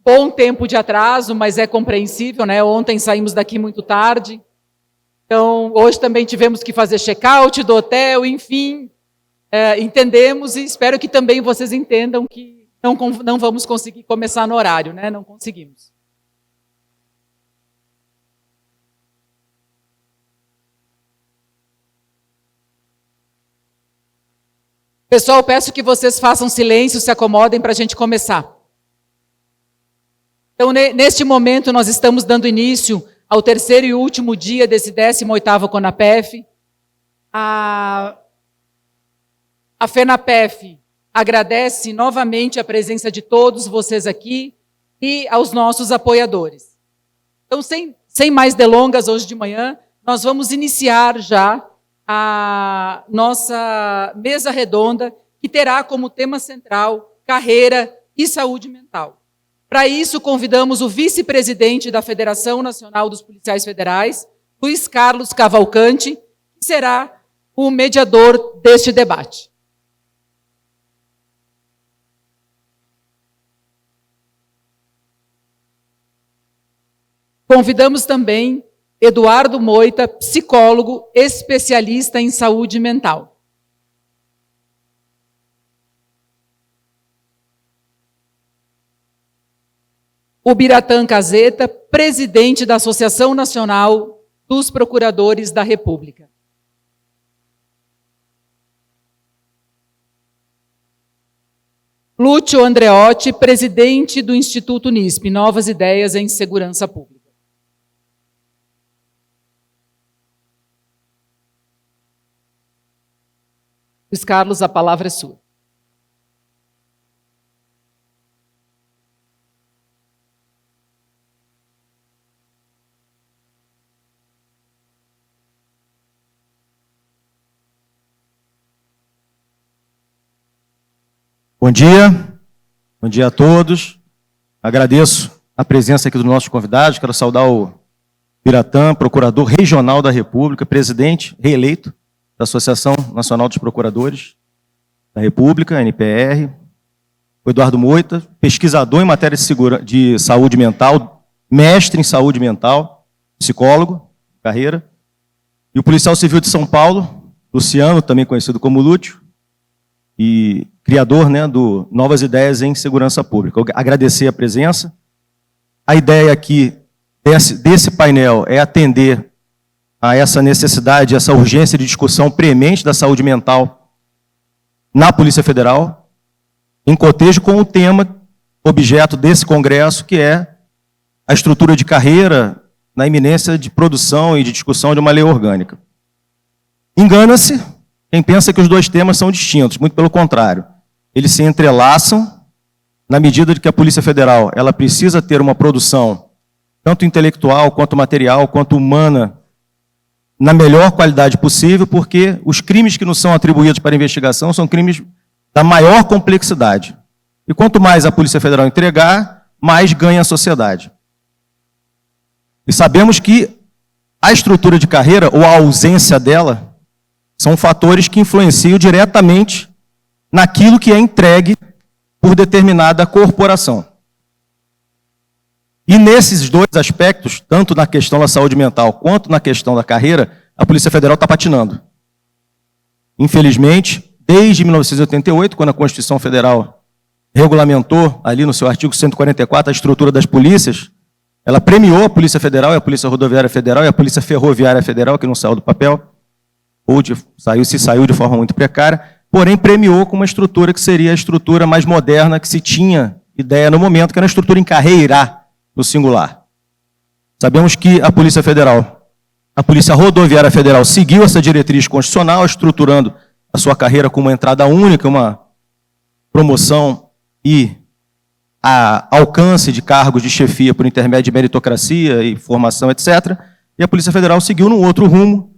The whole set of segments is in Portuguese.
com um tempo de atraso, mas é compreensível, né? Ontem saímos daqui muito tarde. Então, hoje também tivemos que fazer check-out do hotel, enfim. Entendemos e espero que também vocês entendam que não vamos conseguir começar no horário, né? Não conseguimos. Pessoal, peço que vocês façam silêncio, se acomodem para a gente começar. Então, neste momento, nós estamos dando início ao terceiro e último dia desse 18º CONAPEF. A FENAPEF agradece novamente a presença de todos vocês aqui e aos nossos apoiadores. Então, sem mais delongas, hoje de manhã, nós vamos iniciar já a nossa mesa redonda, que terá como tema central carreira e saúde mental. Para isso, convidamos o vice-presidente da Federação Nacional dos Policiais Federais, Luiz Carlos Cavalcante, que será o mediador deste debate. Convidamos também Eduardo Moita, psicólogo, especialista em saúde mental. O Biratã Caseta, presidente da Associação Nacional dos Procuradores da República. Lúcio Andreotti, presidente do Instituto NISP, Novas Ideias em Segurança Pública. Luiz Carlos, a palavra é sua. Bom dia a todos. Agradeço a presença aqui dos nossos convidados. Quero saudar o Biratã, procurador regional da República, presidente reeleito da Associação Nacional dos Procuradores da República, NPR. O Eduardo Moita, pesquisador em matéria de saúde mental, mestre em saúde mental, psicólogo, carreira. E o policial civil de São Paulo, Luciano, também conhecido como Lúcio, e criador, né, do Novas Ideias em Segurança Pública. Eu agradecer a presença. A ideia aqui desse painel é atender a essa necessidade, essa urgência de discussão premente da saúde mental na Polícia Federal, em cotejo com o tema objeto desse congresso, que é a estrutura de carreira na iminência de produção e de discussão de uma lei orgânica. Engana-se quem pensa que os dois temas são distintos, muito pelo contrário. Eles se entrelaçam na medida de que a Polícia Federal ela precisa ter uma produção, tanto intelectual, quanto material, quanto humana, na melhor qualidade possível, porque os crimes que nos são atribuídos para investigação são crimes da maior complexidade. E quanto mais a Polícia Federal entregar, mais ganha a sociedade. E sabemos que a estrutura de carreira, ou a ausência dela, são fatores que influenciam diretamente naquilo que é entregue por determinada corporação. E nesses dois aspectos, tanto na questão da saúde mental quanto na questão da carreira, a Polícia Federal está patinando. Infelizmente, desde 1988, quando a Constituição Federal regulamentou, ali no seu artigo 144, a estrutura das polícias, ela premiou a Polícia Federal, e a Polícia Rodoviária Federal e a Polícia Ferroviária Federal, que não saiu do papel, ou saiu de forma muito precária, porém premiou com uma estrutura que seria a estrutura mais moderna que se tinha ideia no momento, que era a estrutura em carreira, no singular. Sabemos que a Polícia Federal, a Polícia Rodoviária Federal seguiu essa diretriz constitucional, estruturando a sua carreira com uma entrada única, uma promoção e alcance de cargos de chefia por intermédio de meritocracia e formação, etc. E a Polícia Federal seguiu num outro rumo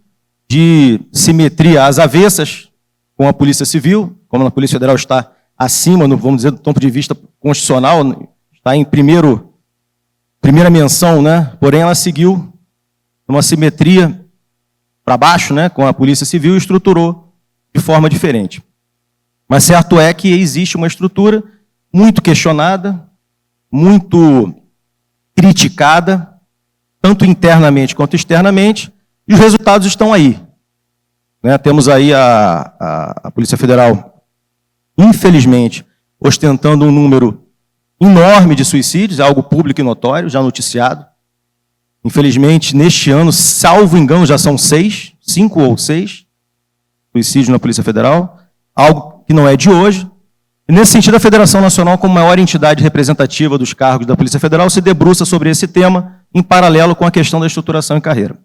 de simetria às avessas com a Polícia Civil, como a Polícia Federal está acima, vamos dizer, do ponto de vista constitucional, está em primeira menção, né? Porém ela seguiu uma simetria para baixo, né, com a Polícia Civil e estruturou de forma diferente. Mas certo é que existe uma estrutura muito questionada, muito criticada, tanto internamente quanto externamente, e os resultados estão aí. Né? Temos aí a Polícia Federal, infelizmente, ostentando um número enorme de suicídios, é algo público e notório, já noticiado. Infelizmente, neste ano, salvo engano, já são 5 ou 6 suicídios na Polícia Federal, algo que não é de hoje. E, nesse sentido, a Federação Nacional, como maior entidade representativa dos cargos da Polícia Federal, se debruça sobre esse tema em paralelo com a questão da estruturação e carreira.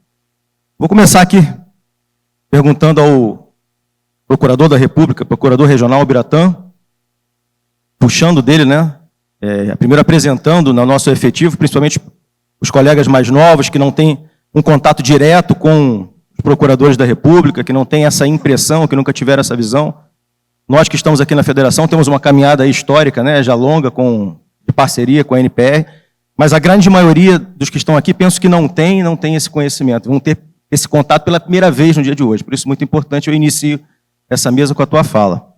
Vou começar aqui perguntando ao Procurador da República, Procurador Regional Biratã, puxando dele, né? Primeiro apresentando no nosso efetivo, principalmente os colegas mais novos, que não têm um contato direto com os procuradores da República, que não têm essa impressão, que nunca tiveram essa visão. Nós que estamos aqui na Federação temos uma caminhada histórica, né, já longa, de parceria com a NPR, mas a grande maioria dos que estão aqui, penso que não tem esse conhecimento, vão ter esse contato pela primeira vez no dia de hoje. Por isso, muito importante, eu inicio essa mesa com a tua fala.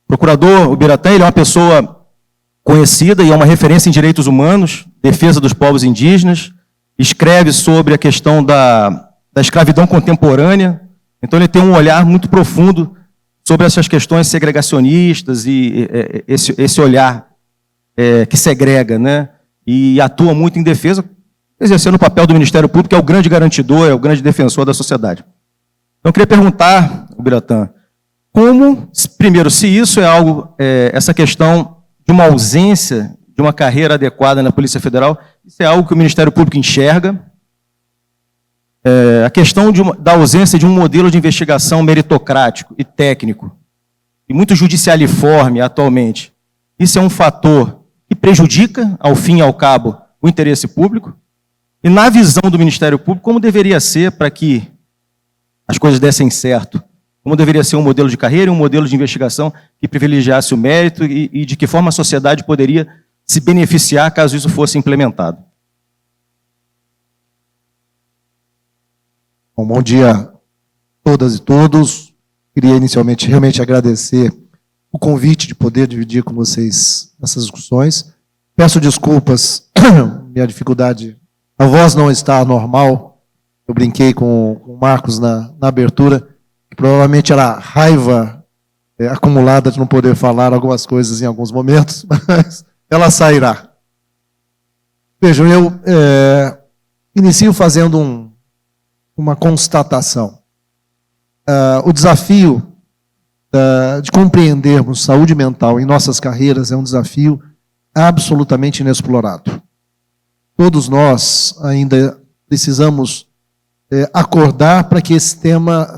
Procurador Biratã, ele é uma pessoa conhecida e é uma referência em direitos humanos, defesa dos povos indígenas, escreve sobre a questão da escravidão contemporânea, então ele tem um olhar muito profundo sobre essas questões segregacionistas e esse olhar que segrega, né? E atua muito em defesa, exercendo o papel do Ministério Público, que é o grande garantidor, é o grande defensor da sociedade. Então eu queria perguntar, Biratã, primeiro, se isso é algo, essa questão de uma ausência de uma carreira adequada na Polícia Federal, isso é algo que o Ministério Público enxerga. A questão da ausência de um modelo de investigação meritocrático e técnico, e muito judicialiforme atualmente, isso é um fator que prejudica, ao fim e ao cabo, o interesse público. E na visão do Ministério Público, como deveria ser para que as coisas dessem certo? Como deveria ser um modelo de carreira e um modelo de investigação que privilegiasse o mérito e de que forma a sociedade poderia se beneficiar caso isso fosse implementado? Bom dia a todas e todos. Queria inicialmente realmente agradecer o convite de poder dividir com vocês essas discussões. Peço desculpas, minha dificuldade, a voz não está normal. Eu brinquei com o Marcos na abertura, que provavelmente era raiva acumulada de não poder falar algumas coisas em alguns momentos, mas ela sairá. Vejam, eu inicio fazendo uma constatação. O desafio de compreendermos saúde mental em nossas carreiras é um desafio absolutamente inexplorado. Todos nós ainda precisamos acordar para que esse tema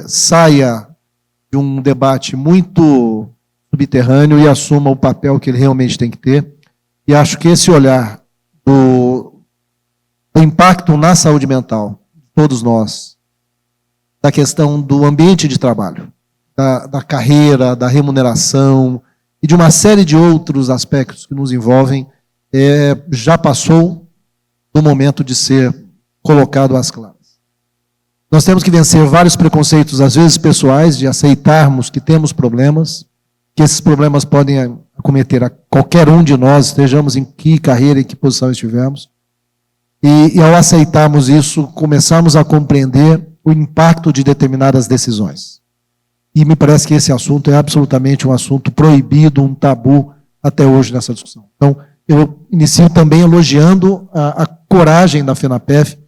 saia de um debate muito subterrâneo e assuma o papel que ele realmente tem que ter. E acho que esse olhar do impacto na saúde mental de todos nós, da questão do ambiente de trabalho, da carreira, da remuneração e de uma série de outros aspectos que nos envolvem, já passou do momento de ser colocado às claras. Nós temos que vencer vários preconceitos, às vezes pessoais, de aceitarmos que temos problemas, que esses problemas podem acometer a qualquer um de nós, estejamos em que carreira, em que posição estivermos. E ao aceitarmos isso, começarmos a compreender o impacto de determinadas decisões. E me parece que esse assunto é absolutamente um assunto proibido, um tabu até hoje nessa discussão. Então, eu inicio também elogiando a coragem da FENAPEF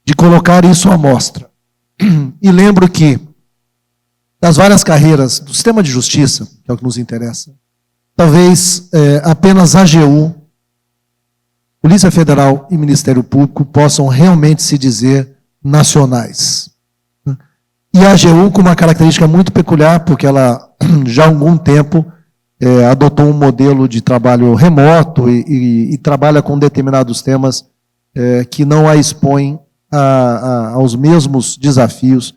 de colocar isso à mostra. E lembro que, das várias carreiras do sistema de justiça, que é o que nos interessa, talvez apenas a AGU, Polícia Federal e Ministério Público possam realmente se dizer nacionais. E a AGU com uma característica muito peculiar, porque ela já há algum tempo adotou um modelo de trabalho remoto e trabalha com determinados temas que não a expõem aos mesmos desafios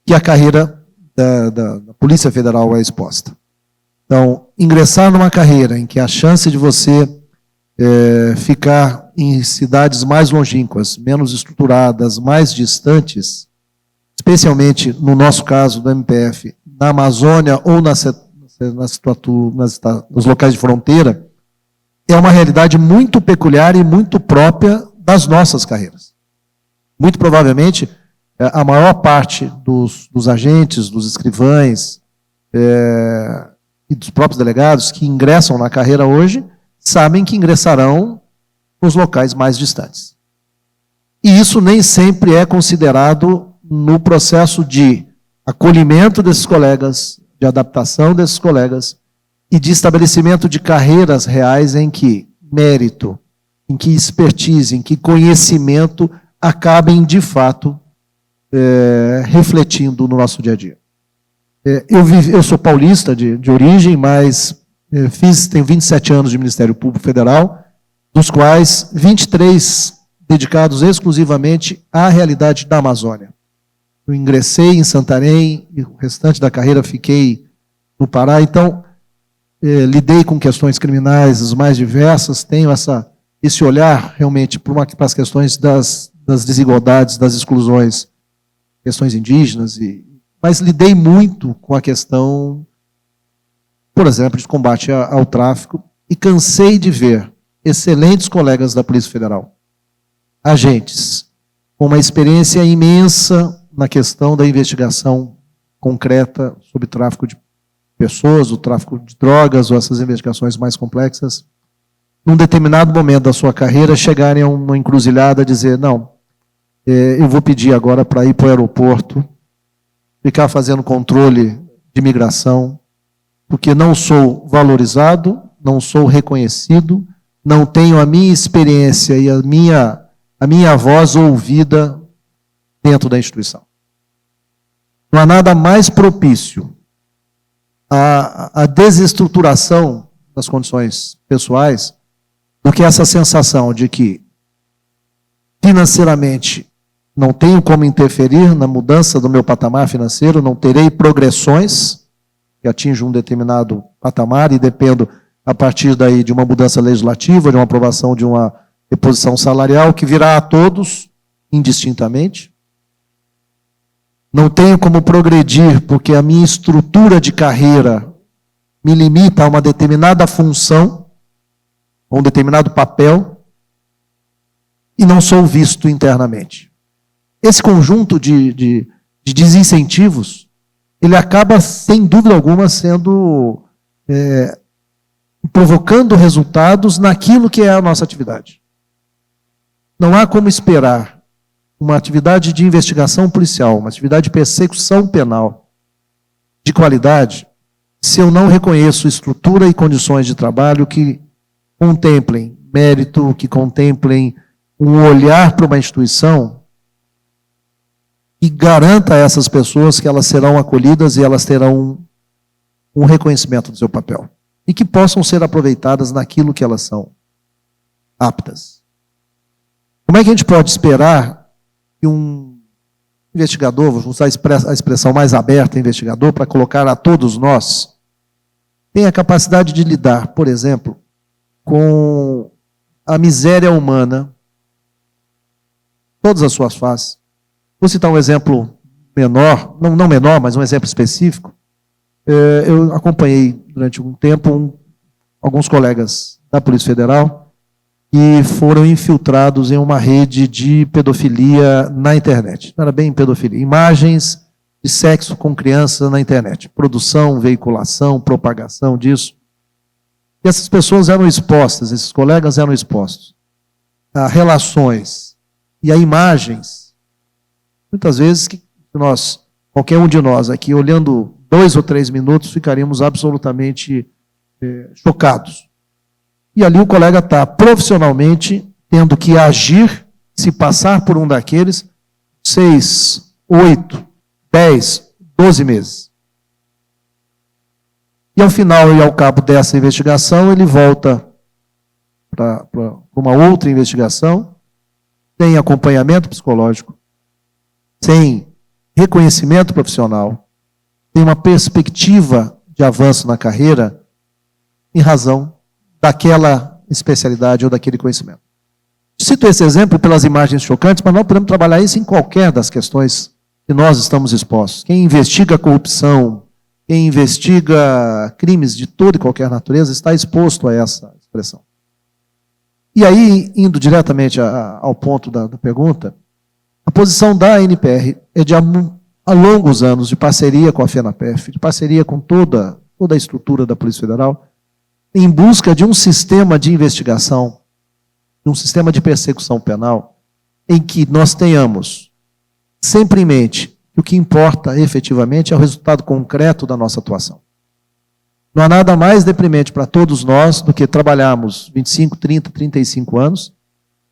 que a carreira da Polícia Federal é exposta. Então, ingressar numa carreira em que a chance de você ficar em cidades mais longínquas, menos estruturadas, mais distantes, especialmente no nosso caso do MPF, na Amazônia ou nas nos locais de fronteira, é uma realidade muito peculiar e muito própria das nossas carreiras. Muito provavelmente, a maior parte dos agentes, dos escrivães e dos próprios delegados que ingressam na carreira hoje, sabem que ingressarão nos locais mais distantes. E isso nem sempre é considerado no processo de acolhimento desses colegas, de adaptação desses colegas e de estabelecimento de carreiras reais em que mérito, em que expertise, em que conhecimento acabem, de fato, refletindo no nosso dia a dia. Eu sou paulista de origem, mas tenho 27 anos de Ministério Público Federal, dos quais 23 dedicados exclusivamente à realidade da Amazônia. Eu ingressei em Santarém e o restante da carreira fiquei no Pará, então lidei com questões criminais as mais diversas, tenho esse olhar realmente para as questões das desigualdades, das exclusões, questões indígenas, mas lidei muito com a questão, por exemplo, de combate ao tráfico e cansei de ver excelentes colegas da Polícia Federal, agentes com uma experiência imensa na questão da investigação concreta sobre tráfico de pessoas, o tráfico de drogas ou essas investigações mais complexas, num determinado momento da sua carreira, chegarem a uma encruzilhada e dizer, não, eu vou pedir agora para ir para o aeroporto, ficar fazendo controle de imigração, porque não sou valorizado, não sou reconhecido, não tenho a minha experiência e a minha voz ouvida dentro da instituição. Não há nada mais propício à desestruturação das condições pessoais do que essa sensação de que financeiramente não tenho como interferir na mudança do meu patamar financeiro, não terei progressões que atinjam um determinado patamar e dependo a partir daí de uma mudança legislativa, de uma aprovação de uma reposição salarial que virá a todos indistintamente. Não tenho como progredir porque a minha estrutura de carreira me limita a uma determinada função, a um determinado papel, e não sou visto internamente. Esse conjunto de desincentivos, ele acaba, sem dúvida alguma, provocando resultados naquilo que é a nossa atividade. Não há como esperar uma atividade de investigação policial, uma atividade de persecução penal de qualidade, se eu não reconheço estrutura e condições de trabalho que contemplem mérito, que contemplem um olhar para uma instituição e garanta a essas pessoas que elas serão acolhidas e elas terão um reconhecimento do seu papel. E que possam ser aproveitadas naquilo que elas são aptas. Como é que a gente pode esperar que um investigador, vou usar a expressão mais aberta, investigador, para colocar a todos nós, tenha a capacidade de lidar, por exemplo, com a miséria humana, todas as suas faces. Vou citar um exemplo menor, não menor, mas um exemplo específico. Eu acompanhei durante um tempo alguns colegas da Polícia Federal que foram infiltrados em uma rede de pedofilia na internet. Não era bem pedofilia, imagens de sexo com crianças na internet. Produção, veiculação, propagação disso. E essas pessoas eram expostas, esses colegas eram expostos a relações e a imagens, muitas vezes que qualquer um de nós aqui, olhando 2 ou 3 minutos, ficaríamos absolutamente chocados. E ali o colega está profissionalmente tendo que agir, se passar por um daqueles, 6, 8, 10, 12 meses. E ao final e ao cabo dessa investigação, ele volta para uma outra investigação, sem acompanhamento psicológico, sem reconhecimento profissional, tem uma perspectiva de avanço na carreira em razão daquela especialidade ou daquele conhecimento. Cito esse exemplo pelas imagens chocantes, mas nós podemos trabalhar isso em qualquer das questões que nós estamos expostos. Quem investiga a corrupção, quem investiga crimes de toda e qualquer natureza está exposto a essa expressão. E aí, indo diretamente ao ponto da pergunta, a posição da ANPR é de há longos anos de parceria com a FENAPEF, de parceria com toda a estrutura da Polícia Federal, em busca de um sistema de investigação, de um sistema de persecução penal, em que nós tenhamos sempre em mente que o que importa efetivamente é o resultado concreto da nossa atuação. Não há nada mais deprimente para todos nós do que trabalharmos 25, 30, 35 anos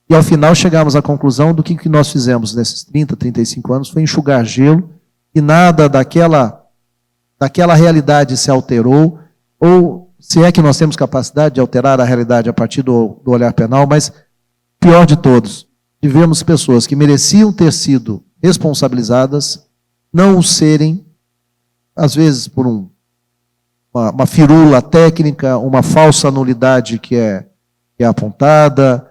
e ao final chegarmos à conclusão do que nós fizemos nesses 30, 35 anos foi enxugar gelo e nada daquela realidade se alterou, ou se é que nós temos capacidade de alterar a realidade a partir do olhar penal, mas pior de todos, tivemos pessoas que mereciam ter sido responsabilizadas, não o serem, às vezes por uma firula técnica, uma falsa nulidade que é apontada.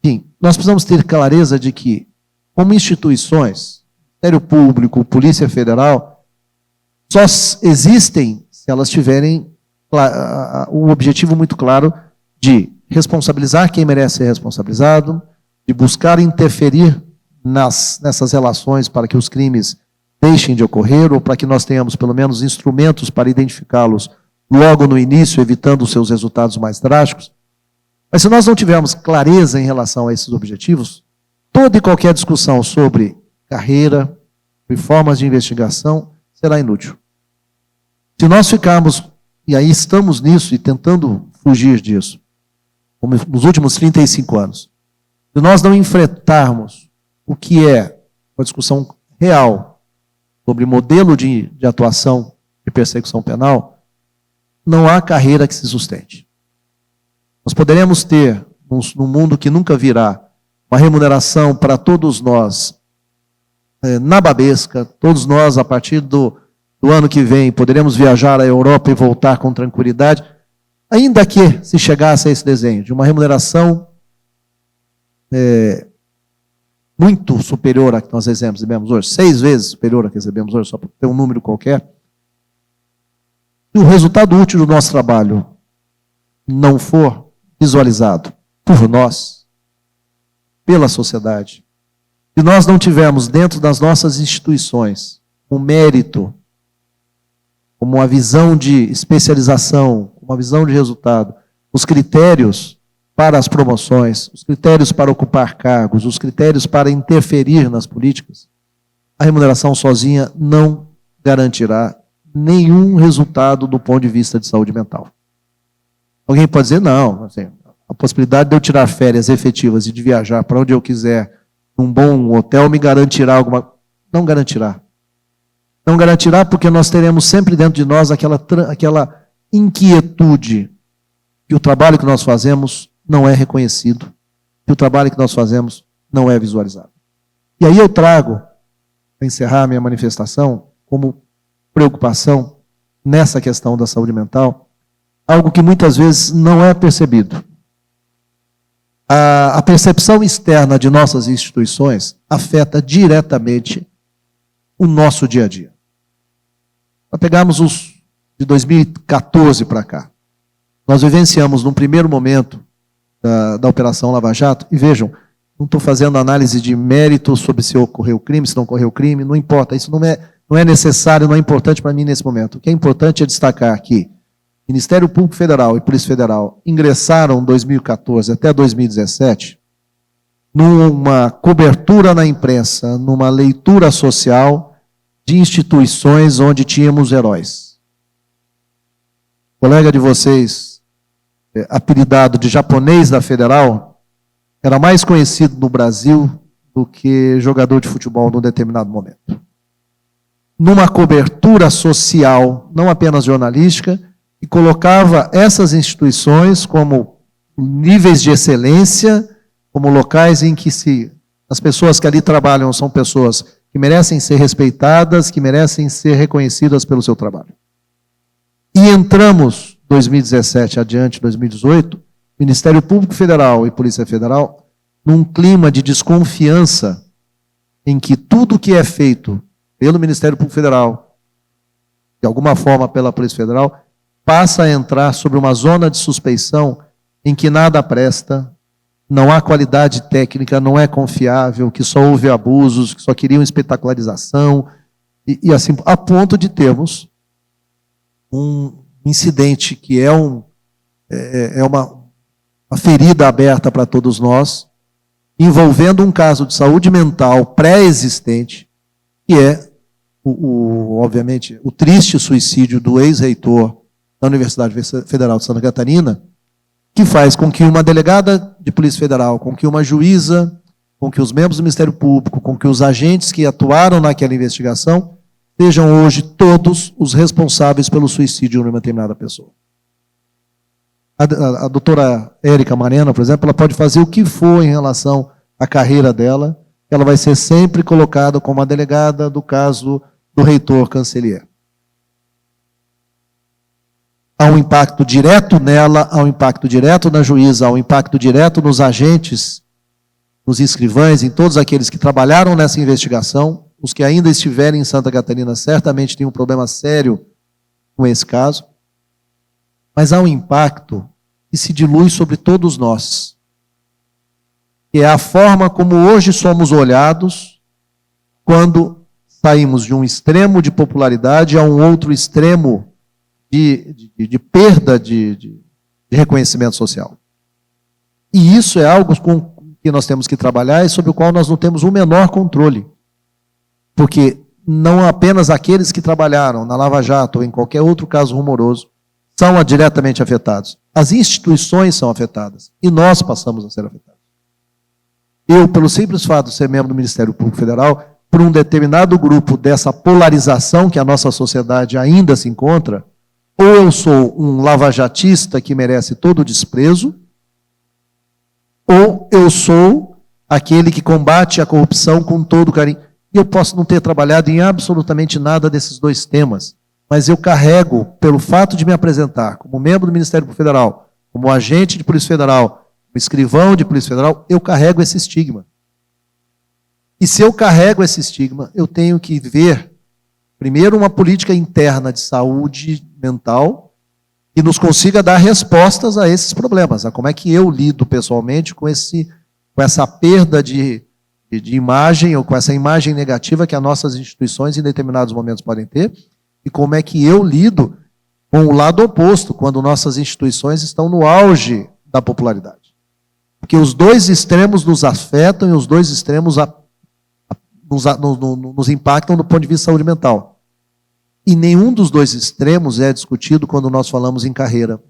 Enfim, nós precisamos ter clareza de que, como instituições, Ministério Público, Polícia Federal, só existem se elas tiverem o objetivo muito claro de responsabilizar quem merece ser responsabilizado, de buscar interferir nessas relações para que os crimes deixem de ocorrer, ou para que nós tenhamos pelo menos instrumentos para identificá-los logo no início, evitando os seus resultados mais drásticos. Mas se nós não tivermos clareza em relação a esses objetivos, toda e qualquer discussão sobre carreira, formas de investigação, será inútil. Se nós ficarmos, e aí estamos nisso e tentando fugir disso, como nos últimos 35 anos, se nós não enfrentarmos o que é uma discussão real sobre modelo de atuação de persecução penal, não há carreira que se sustente. Nós poderemos ter, num mundo que nunca virá, uma remuneração para todos nós, nababesca, todos nós, a partir do ano que vem, poderemos viajar à Europa e voltar com tranquilidade, ainda que se chegasse a esse desenho de uma remuneração muito superior à que nós recebemos hoje, 6 vezes superior à que recebemos hoje, só para ter um número qualquer, e o resultado útil do nosso trabalho não for visualizado por nós, pela sociedade, se nós não tivermos dentro das nossas instituições um mérito, como uma visão de especialização, uma visão de resultado, os critérios para as promoções, os critérios para ocupar cargos, os critérios para interferir nas políticas, a remuneração sozinha não garantirá nenhum resultado do ponto de vista de saúde mental. Alguém pode dizer, não, assim, a possibilidade de eu tirar férias efetivas e de viajar para onde eu quiser, num bom hotel, me garantirá alguma... Não garantirá. Não garantirá porque nós teremos sempre dentro de nós aquela inquietude que o trabalho que nós fazemos não é reconhecido, que o trabalho que nós fazemos não é visualizado. E aí eu trago, para encerrar minha manifestação, como preocupação nessa questão da saúde mental, algo que muitas vezes não é percebido. A percepção externa de nossas instituições afeta diretamente o nosso dia a dia. Para pegarmos os de 2014 para cá, nós vivenciamos num primeiro momento da Operação Lava Jato, e vejam, não estou fazendo análise de mérito sobre se ocorreu crime, se não ocorreu crime, não importa, isso não é necessário, não é importante para mim nesse momento. O que é importante é destacar que Ministério Público Federal e Polícia Federal ingressaram em 2014 até 2017 numa cobertura na imprensa, numa leitura social de instituições onde tínhamos heróis. O colega de vocês, apelidado de japonês da Federal, era mais conhecido no Brasil do que jogador de futebol num determinado momento. Numa cobertura social, não apenas jornalística, e colocava essas instituições como níveis de excelência, como locais em que as pessoas que ali trabalham são pessoas que merecem ser respeitadas, que merecem ser reconhecidas pelo seu trabalho. E entramos, 2017 adiante, 2018, Ministério Público Federal e Polícia Federal, num clima de desconfiança em que tudo que é feito pelo Ministério Público Federal, de alguma forma pela Polícia Federal, passa a entrar sobre uma zona de suspeição em que nada presta, não há qualidade técnica, não é confiável, que só houve abusos, que só queriam espetacularização, e assim, a ponto de termos um incidente que é uma ferida aberta para todos nós, envolvendo um caso de saúde mental pré-existente, que é, obviamente, o triste suicídio do ex-reitor da Universidade Federal de Santa Catarina, que faz com que uma delegada de Polícia Federal, com que uma juíza, com que os membros do Ministério Público, com que os agentes que atuaram naquela investigação, sejam hoje todos os responsáveis pelo suicídio de uma determinada pessoa. A doutora Érica Marena, por exemplo, ela pode fazer o que for em relação à carreira dela, ela vai ser sempre colocada como a delegada do caso do reitor Cancelier. Há um impacto direto nela, há um impacto direto na juíza, há um impacto direto nos agentes, nos escrivães, em todos aqueles que trabalharam nessa investigação. Os que ainda estiverem em Santa Catarina certamente têm um problema sério com esse caso. Mas há um impacto que se dilui sobre todos nós, que é a forma como hoje somos olhados quando saímos de um extremo de popularidade a um outro extremo de perda de reconhecimento social. E isso é algo com que nós temos que trabalhar e sobre o qual nós não temos o menor controle. Porque não apenas aqueles que trabalharam na Lava Jato ou em qualquer outro caso rumoroso são diretamente afetados. As instituições são afetadas e nós passamos a ser afetados. Eu, pelo simples fato de ser membro do Ministério Público Federal, por um determinado grupo dessa polarização que a nossa sociedade ainda se encontra, ou eu sou um lavajatista que merece todo o desprezo, ou eu sou aquele que combate a corrupção com todo carinho. E eu posso não ter trabalhado em absolutamente nada desses dois temas, mas eu carrego, pelo fato de me apresentar como membro do Ministério Público Federal, como agente de Polícia Federal, como escrivão de Polícia Federal, eu carrego esse estigma. E se eu carrego esse estigma, eu tenho que ver, primeiro, uma política interna de saúde mental que nos consiga dar respostas a esses problemas, a como é que eu lido pessoalmente com essa perda de imagem, ou com essa imagem negativa que as nossas instituições em determinados momentos podem ter, e como é que eu lido com o lado oposto, quando nossas instituições estão no auge da popularidade. Porque os dois extremos nos afetam e os dois extremos nos impactam do ponto de vista de saúde mental. E nenhum dos dois extremos é discutido quando nós falamos em carreira,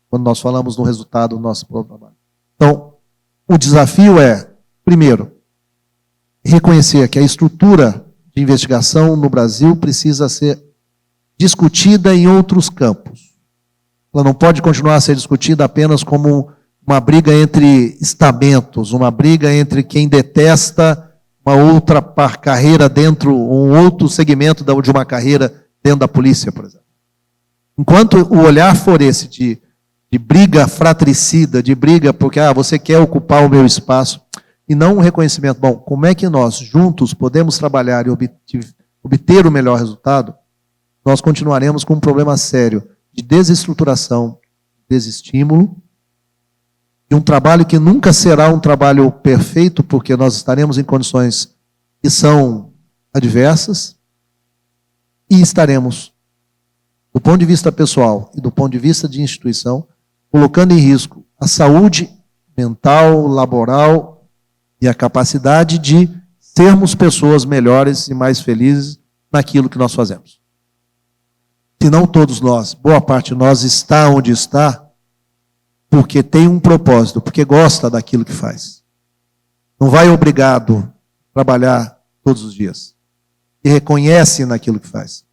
quando nós falamos no resultado do nosso trabalho. Então, o desafio é, primeiro, reconhecer que a estrutura de investigação no Brasil precisa ser discutida em outros campos. Ela não pode continuar a ser discutida apenas como uma briga entre estamentos, uma briga entre quem detesta uma outra carreira dentro, um outro segmento de uma carreira dentro da polícia, por exemplo. Enquanto o olhar for esse de briga fratricida, de briga porque você quer ocupar o meu espaço, e não um reconhecimento, bom, como é que nós juntos podemos trabalhar e obter o melhor resultado, nós continuaremos com um problema sério de desestruturação, desestímulo, de um trabalho que nunca será um trabalho perfeito, porque nós estaremos em condições que são adversas, e estaremos, do ponto de vista pessoal e do ponto de vista de instituição, colocando em risco a saúde mental, laboral e a capacidade de sermos pessoas melhores e mais felizes naquilo que nós fazemos. Se não todos nós, boa parte de nós está onde está, porque tem um propósito, porque gosta daquilo que faz. Não vai obrigado a trabalhar todos os dias. E reconhece naquilo que faz.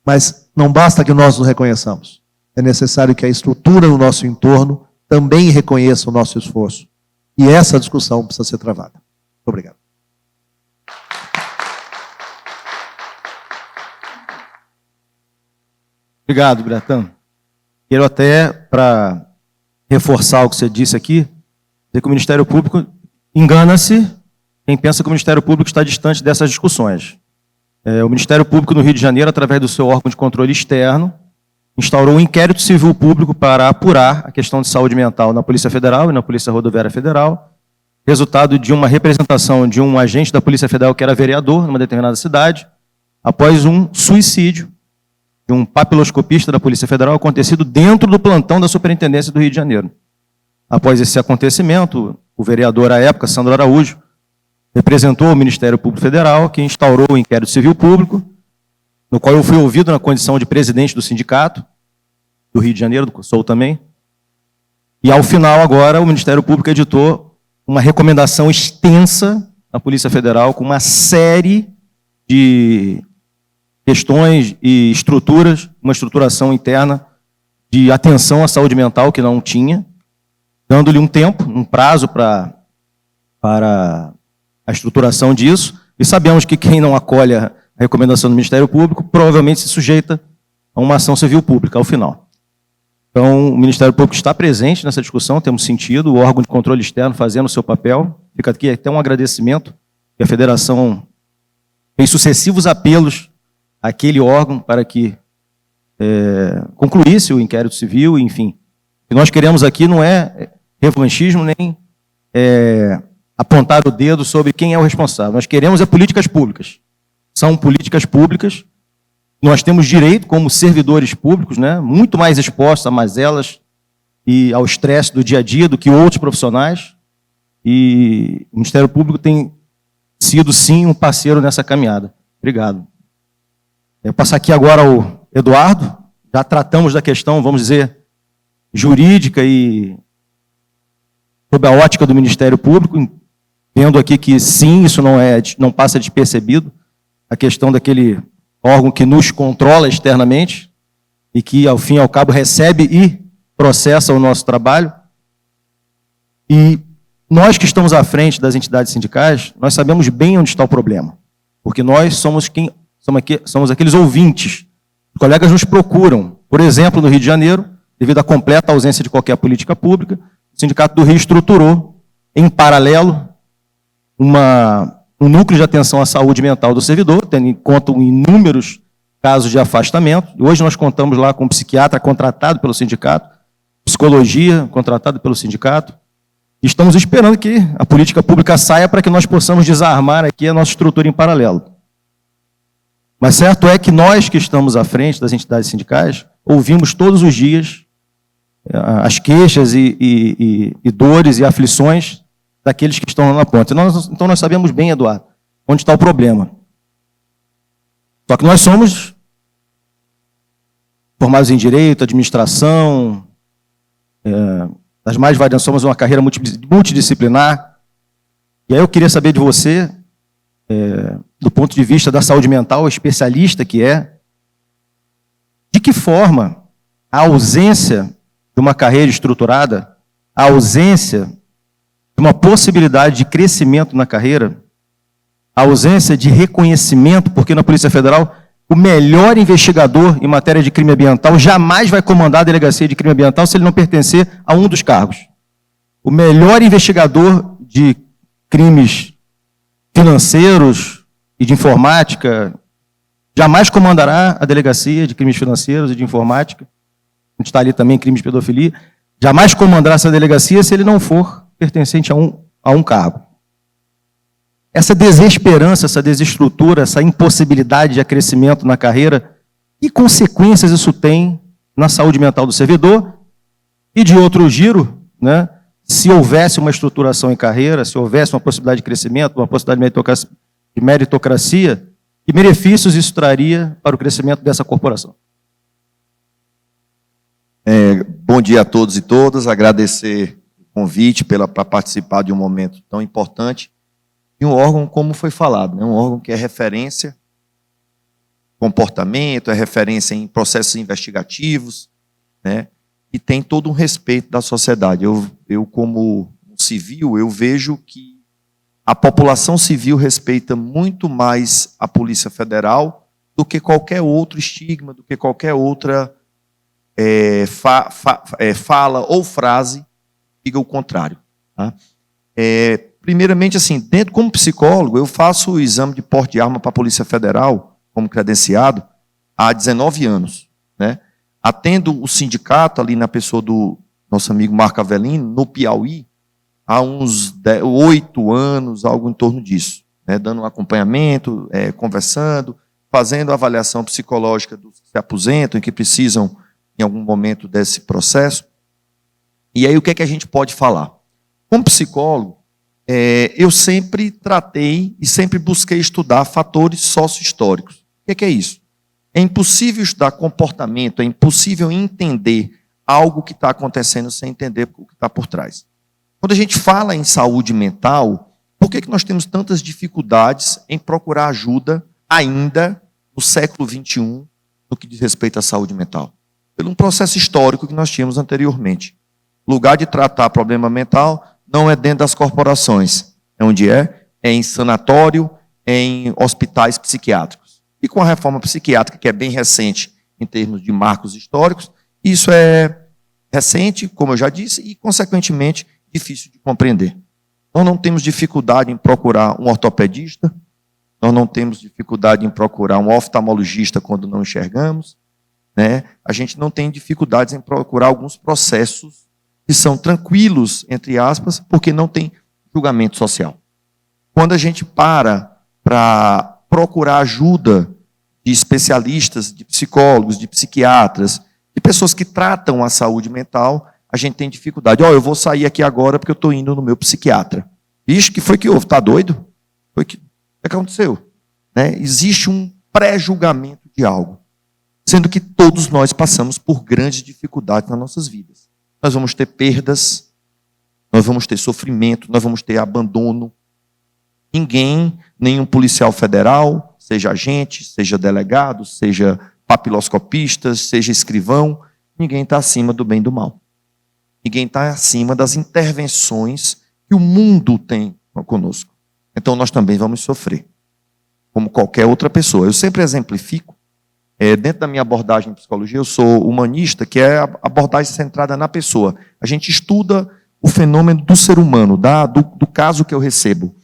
Mas não basta que nós nos reconheçamos. É necessário que a estrutura no nosso entorno também reconheça o nosso esforço. E essa discussão precisa ser travada. Muito obrigado. Obrigado, Biratã. Quero até, para reforçar o que você disse aqui, dizer que o Ministério Público engana-se quem pensa que o Ministério Público está distante dessas discussões. o Ministério Público no Rio de Janeiro, através do seu órgão de controle externo, instaurou um inquérito civil público para apurar a questão de saúde mental na Polícia Federal e na Polícia Rodoviária Federal, resultado de uma representação de um agente da Polícia Federal que era vereador numa determinada cidade, após um suicídio de um papiloscopista da Polícia Federal acontecido dentro do plantão da Superintendência do Rio de Janeiro. Após esse acontecimento, o vereador à época, Sandro Araújo, representou o Ministério Público Federal, que instaurou o inquérito civil público, no qual eu fui ouvido na condição de presidente do sindicato do Rio de Janeiro, sou também. E, ao final, agora, o Ministério Público editou uma recomendação extensa à Polícia Federal, com uma série de questões e estruturas, uma estruturação interna de atenção à saúde mental que não tinha, dando-lhe um tempo, um prazo para a estruturação disso, e sabemos que quem não acolhe a recomendação do Ministério Público provavelmente se sujeita a uma ação civil pública ao final. Então, o Ministério Público está presente nessa discussão, temos sentido, o órgão de controle externo fazendo o seu papel. Fica aqui até um agradecimento, que a Federação fez sucessivos apelos àquele órgão para que concluísse o inquérito civil, enfim. O que nós queremos aqui não é revanchismo, nem apontar o dedo sobre quem é o responsável. Nós queremos políticas públicas. São políticas públicas. Nós temos direito, como servidores públicos, né, muito mais expostos a mazelas e ao estresse do dia a dia do que outros profissionais. E o Ministério Público tem sido, sim, um parceiro nessa caminhada. Obrigado. Eu passar aqui agora ao Eduardo. Já tratamos da questão, vamos dizer, jurídica e sob a ótica do Ministério Público, vendo aqui que, sim, isso não passa despercebido, a questão daquele órgão que nos controla externamente e que, ao fim e ao cabo, recebe e processa o nosso trabalho. E nós que estamos à frente das entidades sindicais, nós sabemos bem onde está o problema, porque nós somos aqueles ouvintes. Os colegas nos procuram. Por exemplo, no Rio de Janeiro, devido à completa ausência de qualquer política pública, o Sindicato do Rio estruturou, em paralelo, um núcleo de atenção à saúde mental do servidor, tendo em conta inúmeros casos de afastamento. Hoje nós contamos lá com um psiquiatra contratado pelo sindicato, psicologia contratada pelo sindicato. Estamos esperando que a política pública saia para que nós possamos desarmar aqui a nossa estrutura em paralelo. Mas certo é que nós que estamos à frente das entidades sindicais, ouvimos todos os dias as queixas e dores e aflições daqueles que estão lá na ponta. Então nós sabemos bem, Eduardo, onde está o problema. Só que nós somos formados em direito, administração, das mais variadas, somos uma carreira multidisciplinar. E aí eu queria saber de você, do ponto de vista da saúde mental, especialista que de que forma a ausência de uma carreira estruturada, a ausência de uma possibilidade de crescimento na carreira, a ausência de reconhecimento, porque na Polícia Federal o melhor investigador em matéria de crime ambiental jamais vai comandar a delegacia de crime ambiental se ele não pertencer a um dos cargos. O melhor investigador de crimes financeiros e de informática jamais comandará a delegacia de crimes financeiros e de informática. A gente está ali também, crimes de pedofilia. Jamais comandará essa delegacia se ele não for pertencente a um cargo. Essa desesperança, essa desestrutura, essa impossibilidade de crescimento na carreira, que consequências isso tem na saúde mental do servidor? E de outro giro, né, se houvesse uma estruturação em carreira, se houvesse uma possibilidade de crescimento, uma possibilidade de meritocracia, que benefícios isso traria para o crescimento dessa corporação? Bom dia a todos e todas, agradecer o convite para participar de um momento tão importante de um órgão, como foi falado, né? Um órgão que é referência em comportamento, é referência em processos investigativos, né? E tem todo um respeito da sociedade. Eu como civil, eu vejo que a população civil respeita muito mais a Polícia Federal do que qualquer outro estigma, do que qualquer outra fala ou frase diga o contrário. Tá? Primeiramente, assim, como psicólogo, eu faço o exame de porte de arma para a Polícia Federal como credenciado há 19 anos, né? Atendo o sindicato ali na pessoa do nosso amigo Marco Avelino, no Piauí, há uns 8 anos, algo em torno disso, né? Dando um acompanhamento, conversando, fazendo a avaliação psicológica dos que se aposentam e que precisam, em algum momento, desse processo. E aí, o que é que a gente pode falar? Como psicólogo, eu sempre tratei e sempre busquei estudar fatores sócio-históricos. O que é isso? É impossível estudar comportamento, é impossível entender algo que está acontecendo sem entender o que está por trás. Quando a gente fala em saúde mental, por que nós temos tantas dificuldades em procurar ajuda ainda no século XXI no que diz respeito à saúde mental? Pelo um processo histórico que nós tínhamos anteriormente. O lugar de tratar problema mental não é dentro das corporações. É onde é? É em sanatório, em hospitais psiquiátricos. E com a reforma psiquiátrica, que é bem recente em termos de marcos históricos, isso é recente, como eu já disse, e, consequentemente, difícil de compreender. Nós não temos dificuldade em procurar um ortopedista, nós não temos dificuldade em procurar um oftalmologista quando não enxergamos, né? A gente não tem dificuldades em procurar alguns processos que são tranquilos, entre aspas, porque não tem julgamento social. Quando a gente para procurar ajuda de especialistas, de psicólogos, de psiquiatras, de pessoas que tratam a saúde mental, a gente tem dificuldade. Eu vou sair aqui agora porque eu estou indo no meu psiquiatra. Ixi, que foi que houve? Está doido? O que aconteceu? Né? Existe um pré-julgamento de algo, sendo que todos nós passamos por grandes dificuldades nas nossas vidas. Nós vamos ter perdas, nós vamos ter sofrimento, nós vamos ter abandono. Ninguém, nenhum policial federal, seja agente, seja delegado, seja papiloscopista, seja escrivão, ninguém está acima do bem e do mal. Ninguém está acima das intervenções que o mundo tem conosco. Então nós também vamos sofrer, como qualquer outra pessoa. Eu sempre exemplifico. Dentro da minha abordagem em psicologia, eu sou humanista, que é a abordagem centrada na pessoa. A gente estuda o fenômeno do ser humano, do caso que eu recebo.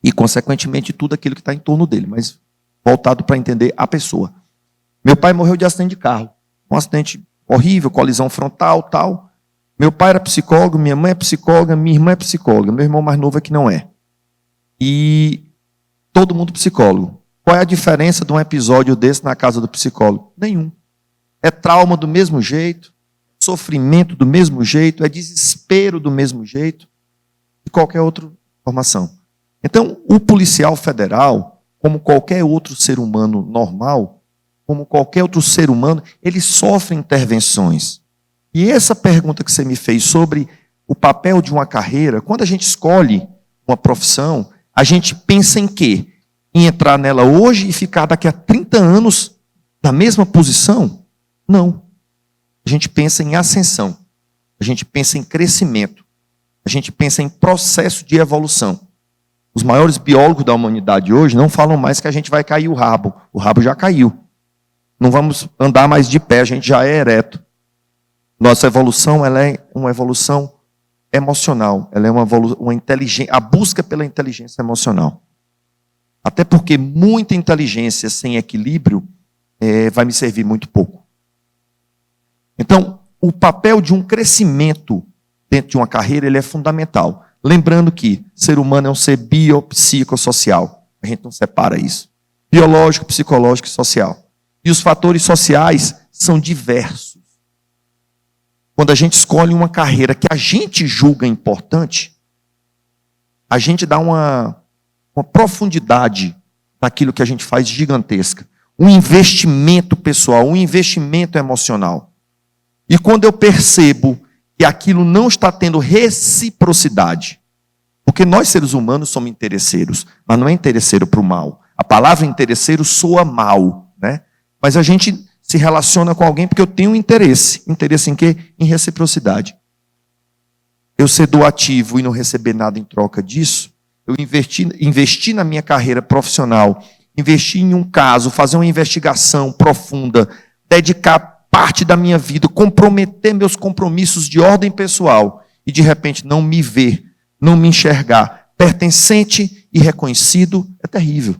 E, consequentemente, tudo aquilo que está em torno dele, mas voltado para entender a pessoa. Meu pai morreu de acidente de carro. Um acidente horrível, colisão frontal, tal. Meu pai era psicólogo, minha mãe é psicóloga, minha irmã é psicóloga, meu irmão mais novo é que não é. E todo mundo psicólogo. Qual é a diferença de um episódio desse na casa do psicólogo? Nenhum. É trauma do mesmo jeito, sofrimento do mesmo jeito, é desespero do mesmo jeito e qualquer outra formação. Então, o policial federal, como qualquer outro ser humano normal, como qualquer outro ser humano, ele sofre intervenções. E essa pergunta que você me fez sobre o papel de uma carreira, quando a gente escolhe uma profissão, a gente pensa em quê? Em entrar nela hoje e ficar daqui a 30 anos na mesma posição? Não. A gente pensa em ascensão. A gente pensa em crescimento. A gente pensa em processo de evolução. Os maiores biólogos da humanidade hoje não falam mais que a gente vai cair o rabo. O rabo já caiu. Não vamos andar mais de pé, a gente já é ereto. Nossa evolução, ela é uma evolução emocional. Ela é uma inteligência, a busca pela inteligência emocional. Até porque muita inteligência sem equilíbrio vai me servir muito pouco. Então, o papel de um crescimento dentro de uma carreira ele é fundamental. Lembrando que ser humano é um ser biopsicossocial. A gente não separa isso. Biológico, psicológico e social. E os fatores sociais são diversos. Quando a gente escolhe uma carreira que a gente julga importante, a gente dá uma profundidade naquilo que a gente faz gigantesca. Um investimento pessoal, um investimento emocional. E quando eu percebo que aquilo não está tendo reciprocidade, porque nós seres humanos somos interesseiros, mas não é interesseiro para o mal. A palavra interesseiro soa mal, né? Mas a gente se relaciona com alguém porque eu tenho um interesse. Interesse em quê? Em reciprocidade. Eu ser doativo e não receber nada em troca disso, eu investi na minha carreira profissional, investi em um caso, fazer uma investigação profunda, dedicar parte da minha vida, comprometer meus compromissos de ordem pessoal e de repente não me ver, não me enxergar pertencente e reconhecido, é terrível.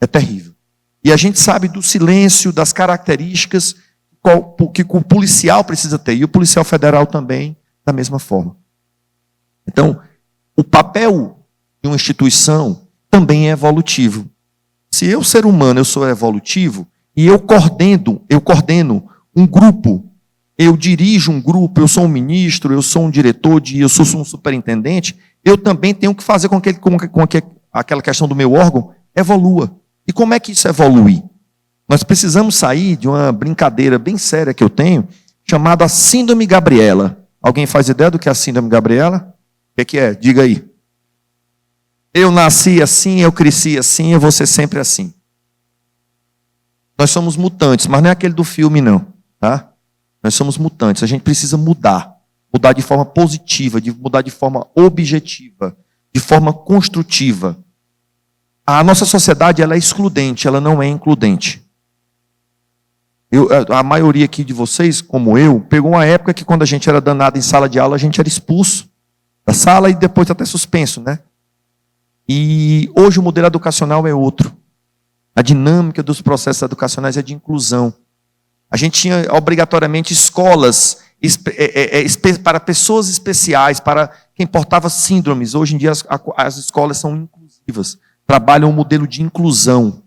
É terrível. E a gente sabe do silêncio, das características que o policial precisa ter. E o policial federal também, da mesma forma. Então, o papel de uma instituição também é evolutivo. Se eu, ser humano, eu sou evolutivo, e eu coordeno um grupo, eu dirijo um grupo, eu sou um ministro, eu sou um diretor, eu sou um superintendente, eu também tenho que fazer com que aquela questão do meu órgão evolua. E como é que isso evolui? Nós precisamos sair de uma brincadeira bem séria que eu tenho, chamada Síndrome Gabriela. Alguém faz ideia do que é a Síndrome Gabriela? O que é? Diga aí. Eu nasci assim, eu cresci assim, eu vou ser sempre assim. Nós somos mutantes, mas não é aquele do filme, não. Tá? Nós somos mutantes, a gente precisa mudar. Mudar de forma positiva, mudar de forma objetiva, de forma construtiva. A nossa sociedade ela é excludente, ela não é includente. A maioria aqui de vocês, como eu, pegou uma época que quando a gente era danado em sala de aula, a gente era expulso da sala e depois até suspenso, né? E hoje o modelo educacional é outro. A dinâmica dos processos educacionais é de inclusão. A gente tinha obrigatoriamente escolas para pessoas especiais, para quem portava síndromes. Hoje em dia as escolas são inclusivas, trabalham um modelo de inclusão.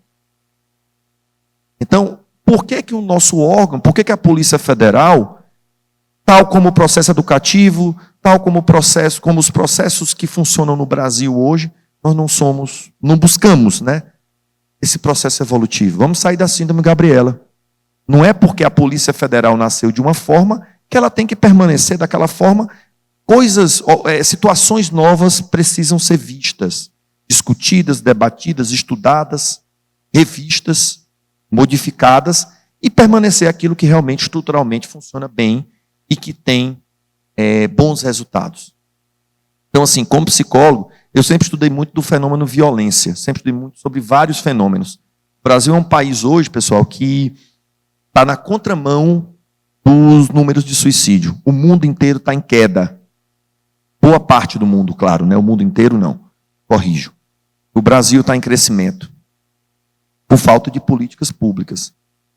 Então, por que o nosso órgão, por que a Polícia Federal, tal como o processo educativo, tal como os processos que funcionam no Brasil hoje, nós não buscamos, né, esse processo evolutivo? Vamos sair da Síndrome Gabriela. Não é porque a Polícia Federal nasceu de uma forma que ela tem que permanecer daquela forma. Situações novas precisam ser vistas, discutidas, debatidas, estudadas, revistas, modificadas e permanecer aquilo que realmente estruturalmente funciona bem e que tem bons resultados. Então, assim, como psicólogo, eu sempre estudei muito do fenômeno violência, sempre estudei muito sobre vários fenômenos. O Brasil é um país hoje, pessoal, que está na contramão dos números de suicídio. O mundo inteiro está em queda. Boa parte do mundo, claro, né? O mundo inteiro não. Corrijo. O Brasil está em crescimento. Por falta de políticas públicas.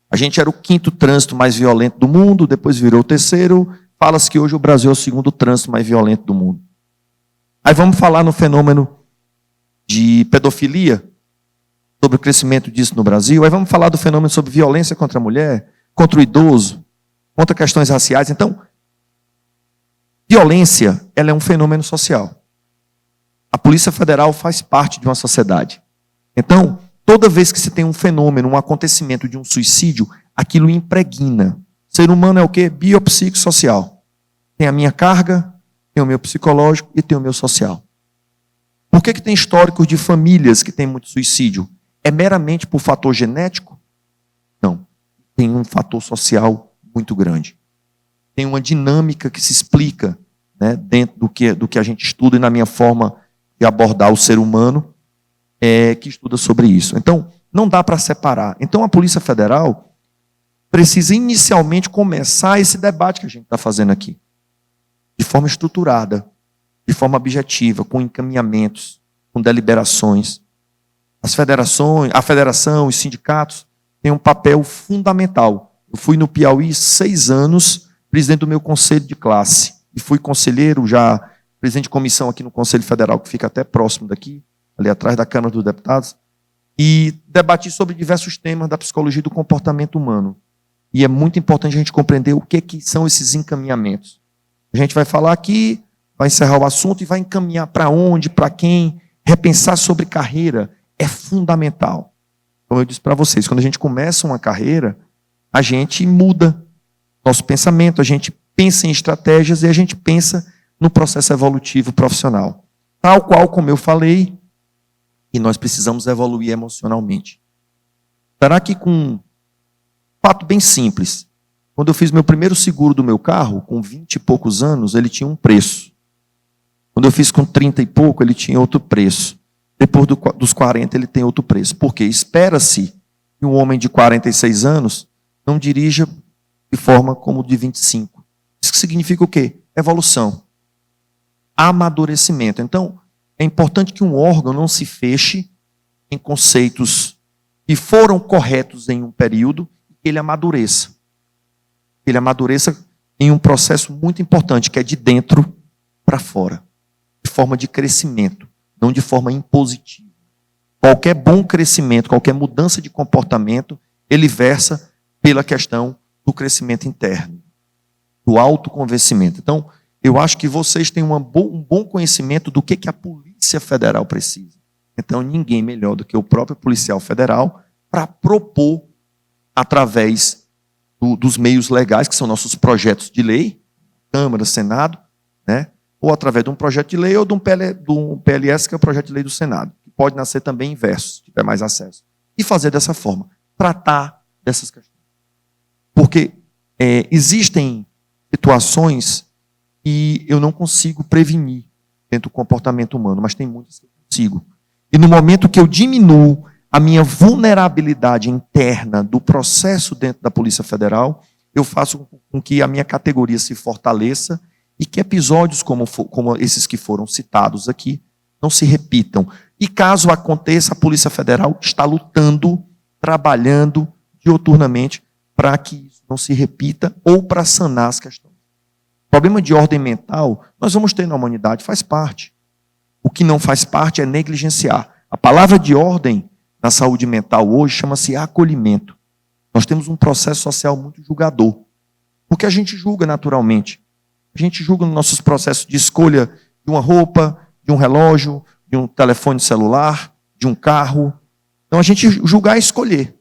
A gente era o 5º trânsito mais violento do mundo, depois virou o 3º. Fala-se que hoje o Brasil é o 2º trânsito mais violento do mundo. Aí vamos falar no fenômeno de pedofilia, sobre o crescimento disso no Brasil. Aí vamos falar do fenômeno sobre violência contra a mulher, contra o idoso, contra questões raciais. Então, violência, ela é um fenômeno social. A Polícia Federal faz parte de uma sociedade. Então, toda vez que se tem um fenômeno, um acontecimento de um suicídio, aquilo impregna. O ser humano é o quê? Biopsicossocial. Tem a minha carga, tem o meu psicológico e tem o meu social. Por que tem históricos de famílias que têm muito suicídio? É meramente por fator genético? Não. Tem um fator social muito grande. Tem uma dinâmica que se explica, né, dentro do que a gente estuda e na minha forma de abordar o ser humano, que estuda sobre isso. Então, não dá para separar. Então, a Polícia Federal precisa inicialmente começar esse debate que a gente está fazendo aqui. De forma estruturada, de forma objetiva, com encaminhamentos, com deliberações. A federação, os sindicatos têm um papel fundamental. Eu fui no Piauí 6 anos, presidente do meu conselho de classe. E fui conselheiro, já presidente de comissão aqui no Conselho Federal, que fica até próximo daqui, ali atrás da Câmara dos Deputados. E debati sobre diversos temas da psicologia e do comportamento humano. E é muito importante a gente compreender o que são esses encaminhamentos. A gente vai falar aqui, vai encerrar o assunto e vai encaminhar para onde, para quem. Repensar sobre carreira é fundamental. Como eu disse para vocês, quando a gente começa uma carreira, a gente muda nosso pensamento, a gente pensa em estratégias e a gente pensa no processo evolutivo profissional. Tal qual como eu falei, e nós precisamos evoluir emocionalmente. Estará aqui com um fato bem simples. Quando eu fiz meu primeiro seguro do meu carro, com 20 e poucos anos, ele tinha um preço. Quando eu fiz com 30 e pouco, ele tinha outro preço. Depois dos 40, ele tem outro preço. Por quê? Espera-se que um homem de 46 anos não dirija de forma como o de 25. Isso significa o quê? Evolução. Amadurecimento. Então, é importante que um órgão não se feche em conceitos que foram corretos em um período, que ele amadureça. Ele amadureça em um processo muito importante, que é de dentro para fora, de forma de crescimento, não de forma impositiva. Qualquer bom crescimento, qualquer mudança de comportamento, ele versa pela questão do crescimento interno, do autoconvencimento. Então, eu acho que vocês têm um bom conhecimento do que a Polícia Federal precisa. Então, ninguém melhor do que o próprio policial federal para propor, através dos meios legais, que são nossos projetos de lei, Câmara, Senado, né? Ou através de um projeto de lei ou de um PLS, que é o projeto de lei do Senado, que pode nascer também inverso, se tiver mais acesso. E fazer dessa forma, tratar dessas questões. Porque existem situações que eu não consigo prevenir dentro do comportamento humano, mas tem muitas que eu consigo. E no momento que eu diminuo a minha vulnerabilidade interna do processo dentro da Polícia Federal, eu faço com que a minha categoria se fortaleça e que episódios como esses que foram citados aqui não se repitam. E caso aconteça, a Polícia Federal está lutando, trabalhando diuturnamente para que isso não se repita ou para sanar as questões. Problema de ordem mental, nós vamos ter na humanidade, faz parte. O que não faz parte é negligenciar. A palavra de ordem na saúde mental hoje chama-se acolhimento. Nós temos um processo social muito julgador. Porque a gente julga naturalmente. A gente julga nos nossos processos de escolha de uma roupa, de um relógio, de um telefone celular, de um carro. Então a gente julgar é escolher.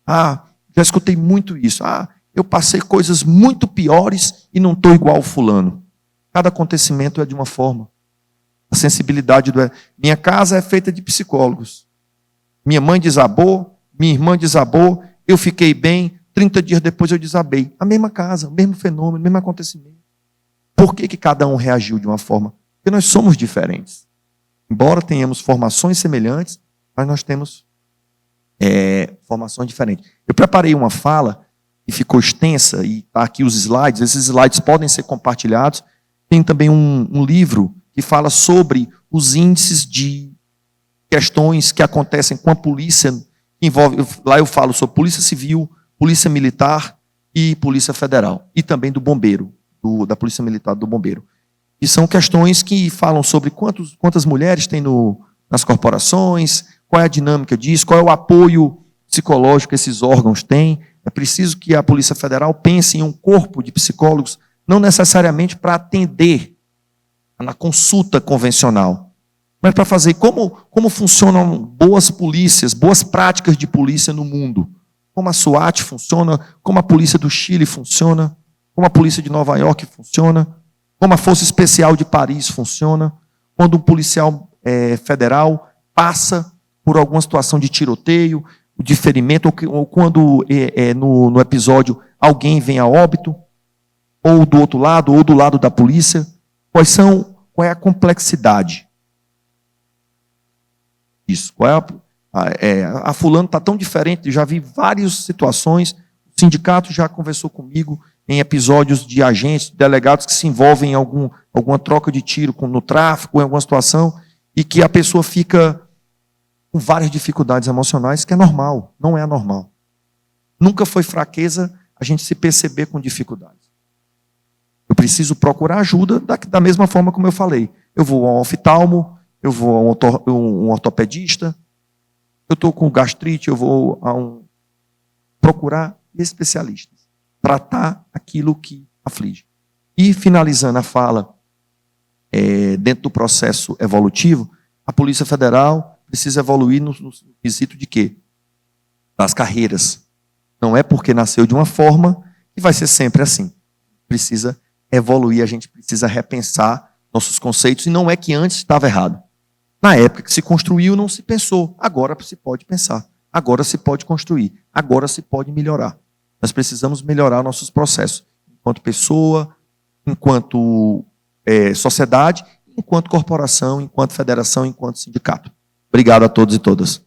Já escutei muito isso. Eu passei coisas muito piores e não estou igual ao fulano. Cada acontecimento é de uma forma. A sensibilidade Minha casa é feita de psicólogos. Minha mãe desabou, minha irmã desabou, eu fiquei bem, 30 dias depois eu desabei. A mesma casa, o mesmo fenômeno, o mesmo acontecimento. Por que cada um reagiu de uma forma? Porque nós somos diferentes. Embora tenhamos formações semelhantes, mas nós temos formações diferentes. Eu preparei uma fala que ficou extensa e está aqui os slides. Esses slides podem ser compartilhados. Tem também um livro que fala sobre os índices de questões que acontecem com a polícia. Lá eu falo sobre polícia civil, polícia militar e polícia federal. E também do bombeiro, da polícia militar do bombeiro. E são questões que falam sobre quantas mulheres tem nas corporações, qual é a dinâmica disso, qual é o apoio psicológico que esses órgãos têm. É preciso que a Polícia Federal pense em um corpo de psicólogos, não necessariamente para atender na consulta convencional, mas para fazer como funcionam boas polícias, boas práticas de polícia no mundo. Como a SWAT funciona, como a polícia do Chile funciona, como a polícia de Nova York funciona, como a Força Especial de Paris funciona, quando um policial federal passa por alguma situação de tiroteio, de ferimento, ou quando no episódio alguém vem a óbito, ou do outro lado, ou do lado da polícia. Qual é a complexidade disso? A fulano está tão diferente, já vi várias situações, o sindicato já conversou comigo em episódios de agentes, delegados que se envolvem em alguma troca de tiro no tráfico, em alguma situação, e que a pessoa fica com várias dificuldades emocionais, que é normal, não é anormal. Nunca foi fraqueza a gente se perceber com dificuldades. Eu preciso procurar ajuda da mesma forma como eu falei. Eu vou a um oftalmo, eu vou a um ortopedista, eu estou com gastrite, eu vou procurar especialistas, tratar aquilo que aflige. E finalizando a fala, dentro do processo evolutivo, a Polícia Federal precisa evoluir no quesito de quê? Das carreiras. Não é porque nasceu de uma forma que vai ser sempre assim. Precisa evoluir, a gente precisa repensar nossos conceitos, e não é que antes estava errado. Na época que se construiu, não se pensou. Agora se pode pensar. Agora se pode construir. Agora se pode melhorar. Nós precisamos melhorar nossos processos. Enquanto pessoa, enquanto sociedade, enquanto corporação, enquanto federação, enquanto sindicato. Obrigado a todos e todas.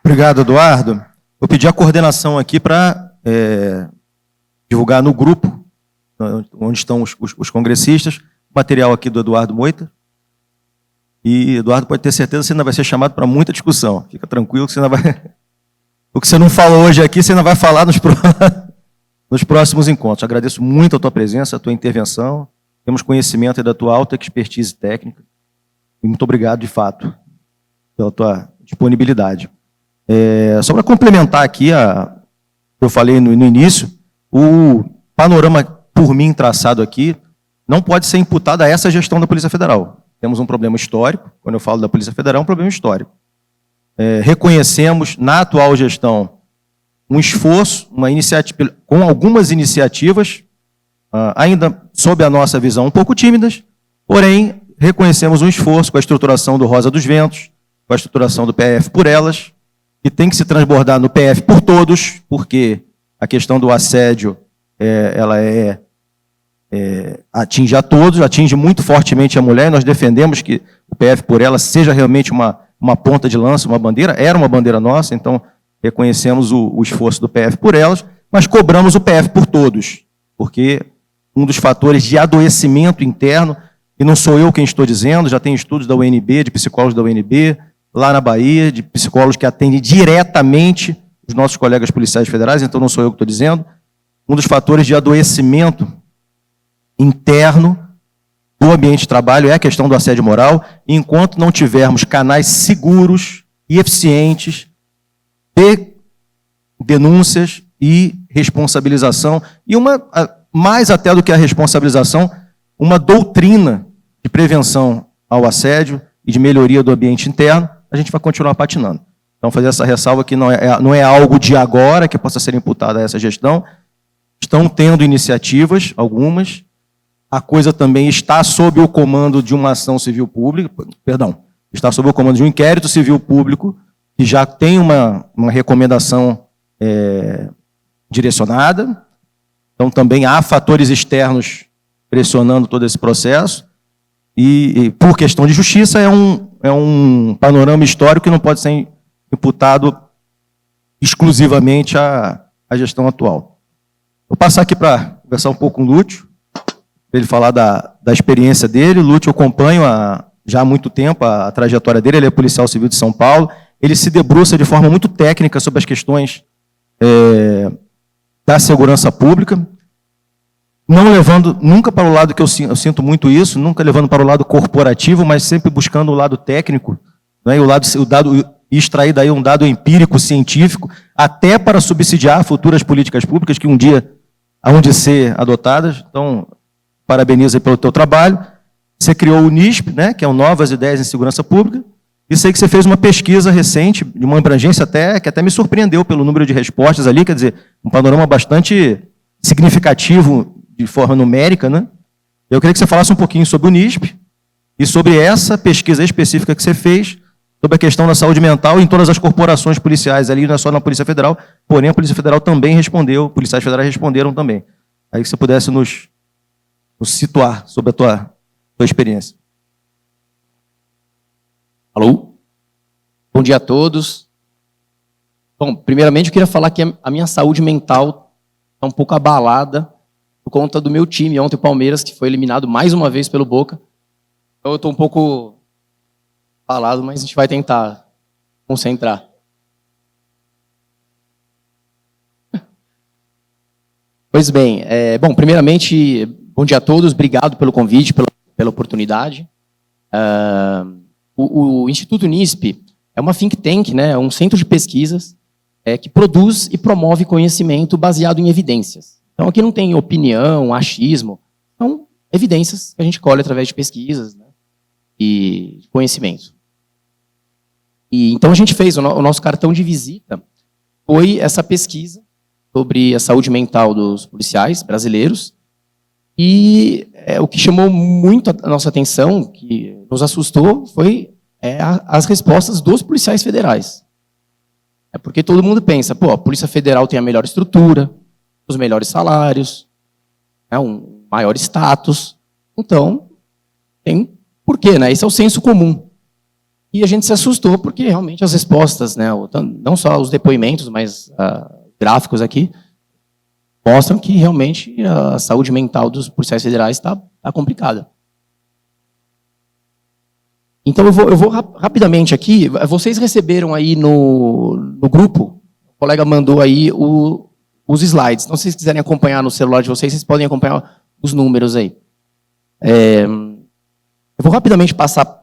Obrigado, Eduardo. Vou pedir a coordenação aqui para divulgar no grupo, onde estão os congressistas, o material aqui do Eduardo Moita, E, Eduardo, pode ter certeza que você ainda vai ser chamado para muita discussão. Fica tranquilo que você ainda vai... O que você não falou hoje aqui, você ainda vai falar nos próximos encontros. Agradeço muito a tua presença, a tua intervenção. Temos conhecimento da tua alta expertise técnica. E muito obrigado, de fato, pela tua disponibilidade. Só para complementar aqui, eu falei no início, o panorama por mim traçado aqui não pode ser imputado a essa gestão da Polícia Federal. Temos um problema histórico. Quando eu falo da Polícia Federal, é um problema histórico. Reconhecemos, na atual gestão, um esforço, uma iniciativa, com algumas iniciativas, ainda sob a nossa visão, um pouco tímidas, porém, reconhecemos um esforço com a estruturação do Rosa dos Ventos, com a estruturação do PF por elas, que tem que se transbordar no PF por todos, porque a questão do assédio, ela atinge a todos, atinge muito fortemente a mulher, e nós defendemos que o PF por ela seja realmente uma ponta de lança, uma bandeira, era uma bandeira nossa, então reconhecemos o esforço do PF por elas, mas cobramos o PF por todos, porque um dos fatores de adoecimento interno, e não sou eu quem estou dizendo, já tem estudos da UNB, de psicólogos da UNB, lá na Bahia, de psicólogos que atendem diretamente os nossos colegas policiais federais, então não sou eu que estou dizendo, um dos fatores de adoecimento interno do ambiente de trabalho é a questão do assédio moral, e enquanto não tivermos canais seguros e eficientes de denúncias e responsabilização, e mais até do que a responsabilização, uma doutrina de prevenção ao assédio e de melhoria do ambiente interno, a gente vai continuar patinando. Então, fazer essa ressalva que não é algo de agora que possa ser imputado a essa gestão. Estão tendo iniciativas, algumas. A coisa também está sob o comando de uma ação civil pública, está sob o comando de um inquérito civil público, que já tem uma recomendação direcionada. Então, também há fatores externos pressionando todo esse processo. E por questão de justiça, é um panorama histórico que não pode ser imputado exclusivamente à gestão atual. Vou passar aqui para conversar um pouco com o Lúcio, para ele falar da experiência dele. O Lúcio eu acompanho já há muito tempo a trajetória dele, ele é policial civil de São Paulo, ele se debruça de forma muito técnica sobre as questões da segurança pública, não levando nunca para o lado que eu sinto muito isso, nunca levando para o lado corporativo, mas sempre buscando o lado técnico, né, o dado, extrair daí um dado empírico, científico, até para subsidiar futuras políticas públicas que um dia hão de ser adotadas. Então, parabenizo aí pelo teu trabalho. Você criou o NISP, né, que é o Novas Ideias em Segurança Pública, e sei que você fez uma pesquisa recente, de uma abrangência que até me surpreendeu pelo número de respostas ali, quer dizer, um panorama bastante significativo de forma numérica, né? Eu queria que você falasse um pouquinho sobre o NISP e sobre essa pesquisa específica que você fez sobre a questão da saúde mental em todas as corporações policiais, ali não é só na Polícia Federal, porém a Polícia Federal também respondeu, policiais federais responderam também. Aí que você pudesse nos situar sobre a tua experiência. Alô? Bom dia a todos. Bom, primeiramente eu queria falar que a minha saúde mental está um pouco abalada por conta do meu time, ontem o Palmeiras, que foi eliminado mais uma vez pelo Boca. Então eu estou um pouco abalado, mas a gente vai tentar concentrar. Pois bem, bom, primeiramente, bom dia a todos, obrigado pelo convite, pela oportunidade. O Instituto NISP é uma think tank, né, é um centro de pesquisas que produz e promove conhecimento baseado em evidências. Então aqui não tem opinião, achismo, são evidências que a gente colhe através de pesquisas, né, e conhecimento. E então a gente fez, o nosso cartão de visita foi essa pesquisa sobre a saúde mental dos policiais brasileiros, e o que chamou muito a nossa atenção, que nos assustou, foi as respostas dos policiais federais. É porque todo mundo pensa, pô, a Polícia Federal tem a melhor estrutura, os melhores salários, um maior status, então tem porquê, né? Esse é o senso comum. E a gente se assustou porque realmente as respostas, né, não só os depoimentos, mas gráficos aqui, mostram que realmente a saúde mental dos policiais federais está complicada. Então, eu vou rapidamente aqui. Vocês receberam aí no grupo, o colega mandou aí os slides. Então, se vocês quiserem acompanhar no celular de vocês, vocês podem acompanhar os números aí. Eu vou rapidamente passar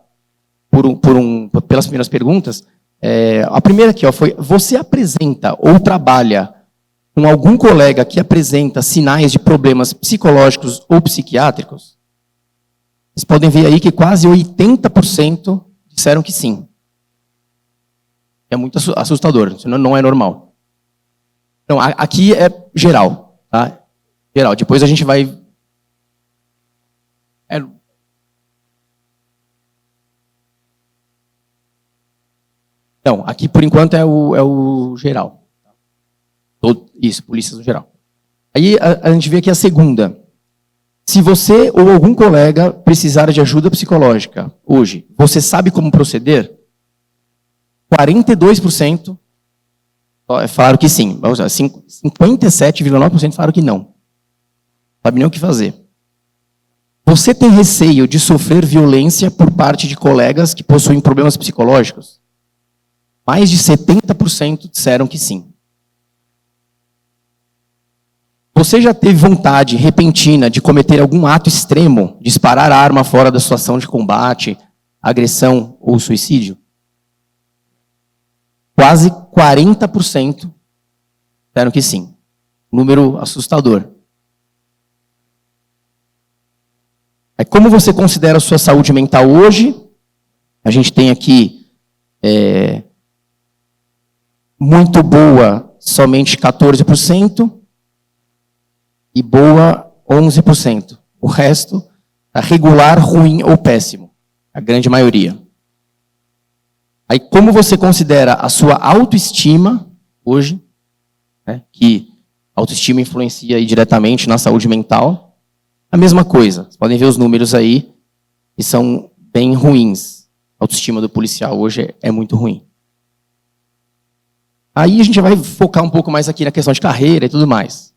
pelas primeiras perguntas. A primeira aqui, ó, foi: você apresenta ou trabalha com algum colega que apresenta sinais de problemas psicológicos ou psiquiátricos? Vocês podem ver aí que quase 80% disseram que sim. É muito assustador, isso não é normal. Então, aqui é geral, tá? Geral. Depois a gente vai... Então, aqui por enquanto é o geral. Isso, polícias no geral. Aí a gente vê aqui a segunda. Se você ou algum colega precisar de ajuda psicológica hoje, você sabe como proceder? 42% falaram que sim. 57,9% falaram que não. Não sabe nem o que fazer. Você tem receio de sofrer violência por parte de colegas que possuem problemas psicológicos? Mais de 70% disseram que sim. Você já teve vontade repentina de cometer algum ato extremo, disparar a arma fora da situação de combate, agressão ou suicídio? Quase 40% disseram que sim. Número assustador. Como você considera a sua saúde mental hoje? A gente tem aqui muito boa, somente 14%. E boa, 11%. O resto, regular, ruim ou péssimo. A grande maioria. Aí, como você considera a sua autoestima hoje, né, que a autoestima influencia aí diretamente na saúde mental? A mesma coisa. Vocês podem ver os números aí, que são bem ruins. A autoestima do policial hoje é muito ruim. Aí a gente vai focar um pouco mais aqui na questão de carreira e tudo mais.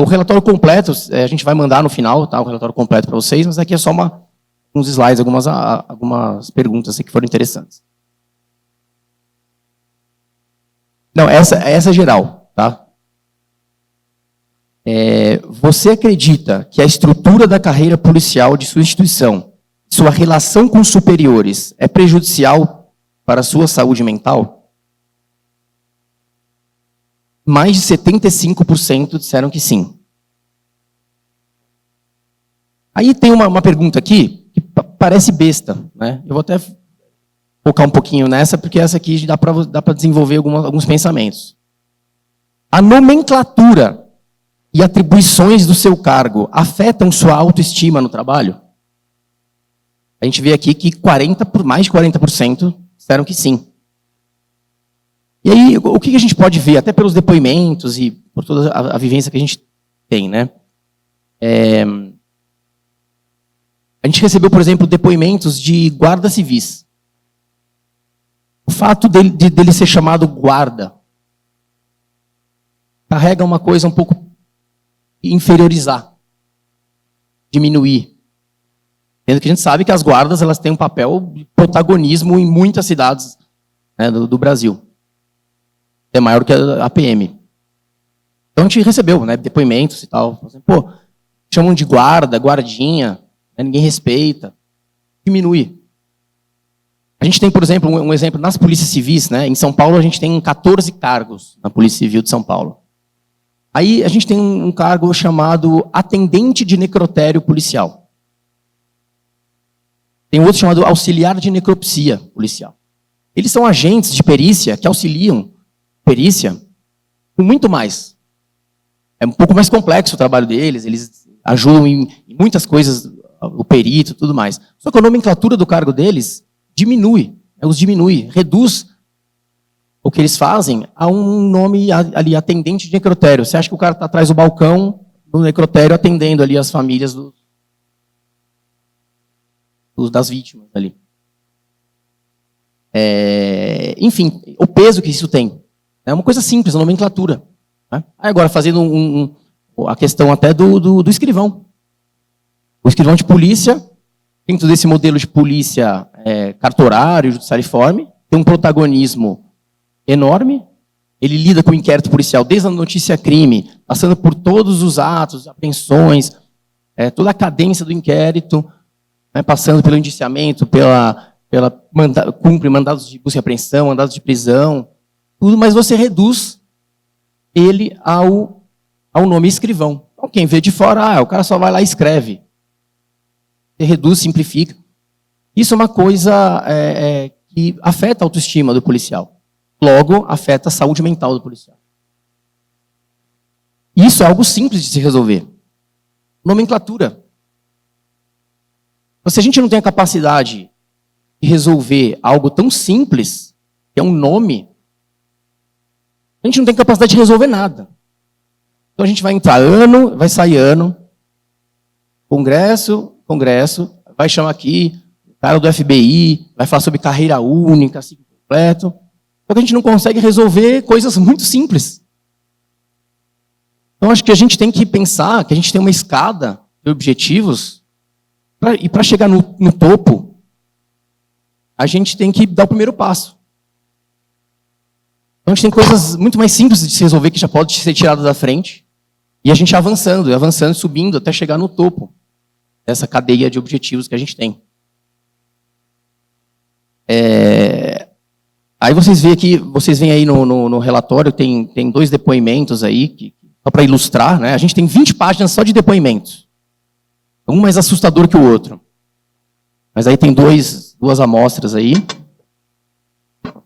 O relatório completo, a gente vai mandar no final, tá? O relatório completo para vocês, mas aqui é só uns slides, algumas perguntas que foram interessantes. Não, essa é geral, tá? Você acredita que a estrutura da carreira policial de sua instituição, sua relação com os superiores, é prejudicial para a sua saúde mental? Mais de 75% disseram que sim. Aí tem uma pergunta aqui que parece besta, né? Eu vou até focar um pouquinho nessa, porque essa aqui dá para desenvolver alguns pensamentos. A nomenclatura e atribuições do seu cargo afetam sua autoestima no trabalho? A gente vê aqui que mais de 40% disseram que sim. E aí, o que a gente pode ver, até pelos depoimentos e por toda a vivência que a gente tem, né? A gente recebeu, por exemplo, depoimentos de guardas civis. O fato dele ser chamado guarda carrega uma coisa um pouco inferiorizar, diminuir. Sendo que a gente sabe que as guardas elas têm um papel de protagonismo em muitas cidades, né, do Brasil. É maior que a PM. Então a gente recebeu, né, depoimentos e tal. Pô, chamam de guarda, guardinha, né, ninguém respeita. Diminui. A gente tem, por exemplo, um exemplo nas polícias civis, né? Em São Paulo a gente tem 14 cargos na Polícia Civil de São Paulo. Aí a gente tem um cargo chamado atendente de necrotério policial. Tem outro chamado auxiliar de necropsia policial. Eles são agentes de perícia que auxiliam perícia com muito mais. É um pouco mais complexo o trabalho deles, eles ajudam em muitas coisas, o perito e tudo mais. Só que a nomenclatura do cargo deles os diminui, reduz o que eles fazem a um nome ali, atendente de necrotério. Você acha que o cara está atrás do balcão do necrotério atendendo ali as famílias das vítimas ali. Enfim, o peso que isso tem. É uma coisa simples, a nomenclatura. Né? Agora, fazendo a questão até do escrivão. O escrivão de polícia, dentro desse modelo de polícia cartorário, judiciariforme, tem um protagonismo enorme. Ele lida com o inquérito policial desde a notícia crime, passando por todos os atos, apreensões, toda a cadência do inquérito, né, passando pelo indiciamento, cumpre mandados de busca e apreensão, mandados de prisão, tudo, mas você reduz ele ao nome escrivão. Então, quem vê de fora, o cara só vai lá e escreve. Você reduz, simplifica. Isso é uma coisa que afeta a autoestima do policial. Logo, afeta a saúde mental do policial. Isso é algo simples de se resolver. Nomenclatura. Se a gente não tem a capacidade de resolver algo tão simples, que é um nome, a gente não tem capacidade de resolver nada. Então a gente vai entrar ano, vai sair ano, congresso, vai chamar aqui o cara do FBI, vai falar sobre carreira única, ciclo completo. Só que a gente não consegue resolver coisas muito simples. Então, acho que a gente tem que pensar que a gente tem uma escada de objetivos e para chegar no topo, a gente tem que dar o primeiro passo. Então, a gente tem coisas muito mais simples de se resolver que já pode ser tirada da frente e a gente avançando, subindo até chegar no topo dessa cadeia de objetivos que a gente tem. Aí vocês veem aí no relatório, tem 2 depoimentos aí, só para ilustrar, né? A gente tem 20 páginas só de depoimentos. Um mais assustador que o outro. Mas aí tem duas amostras aí.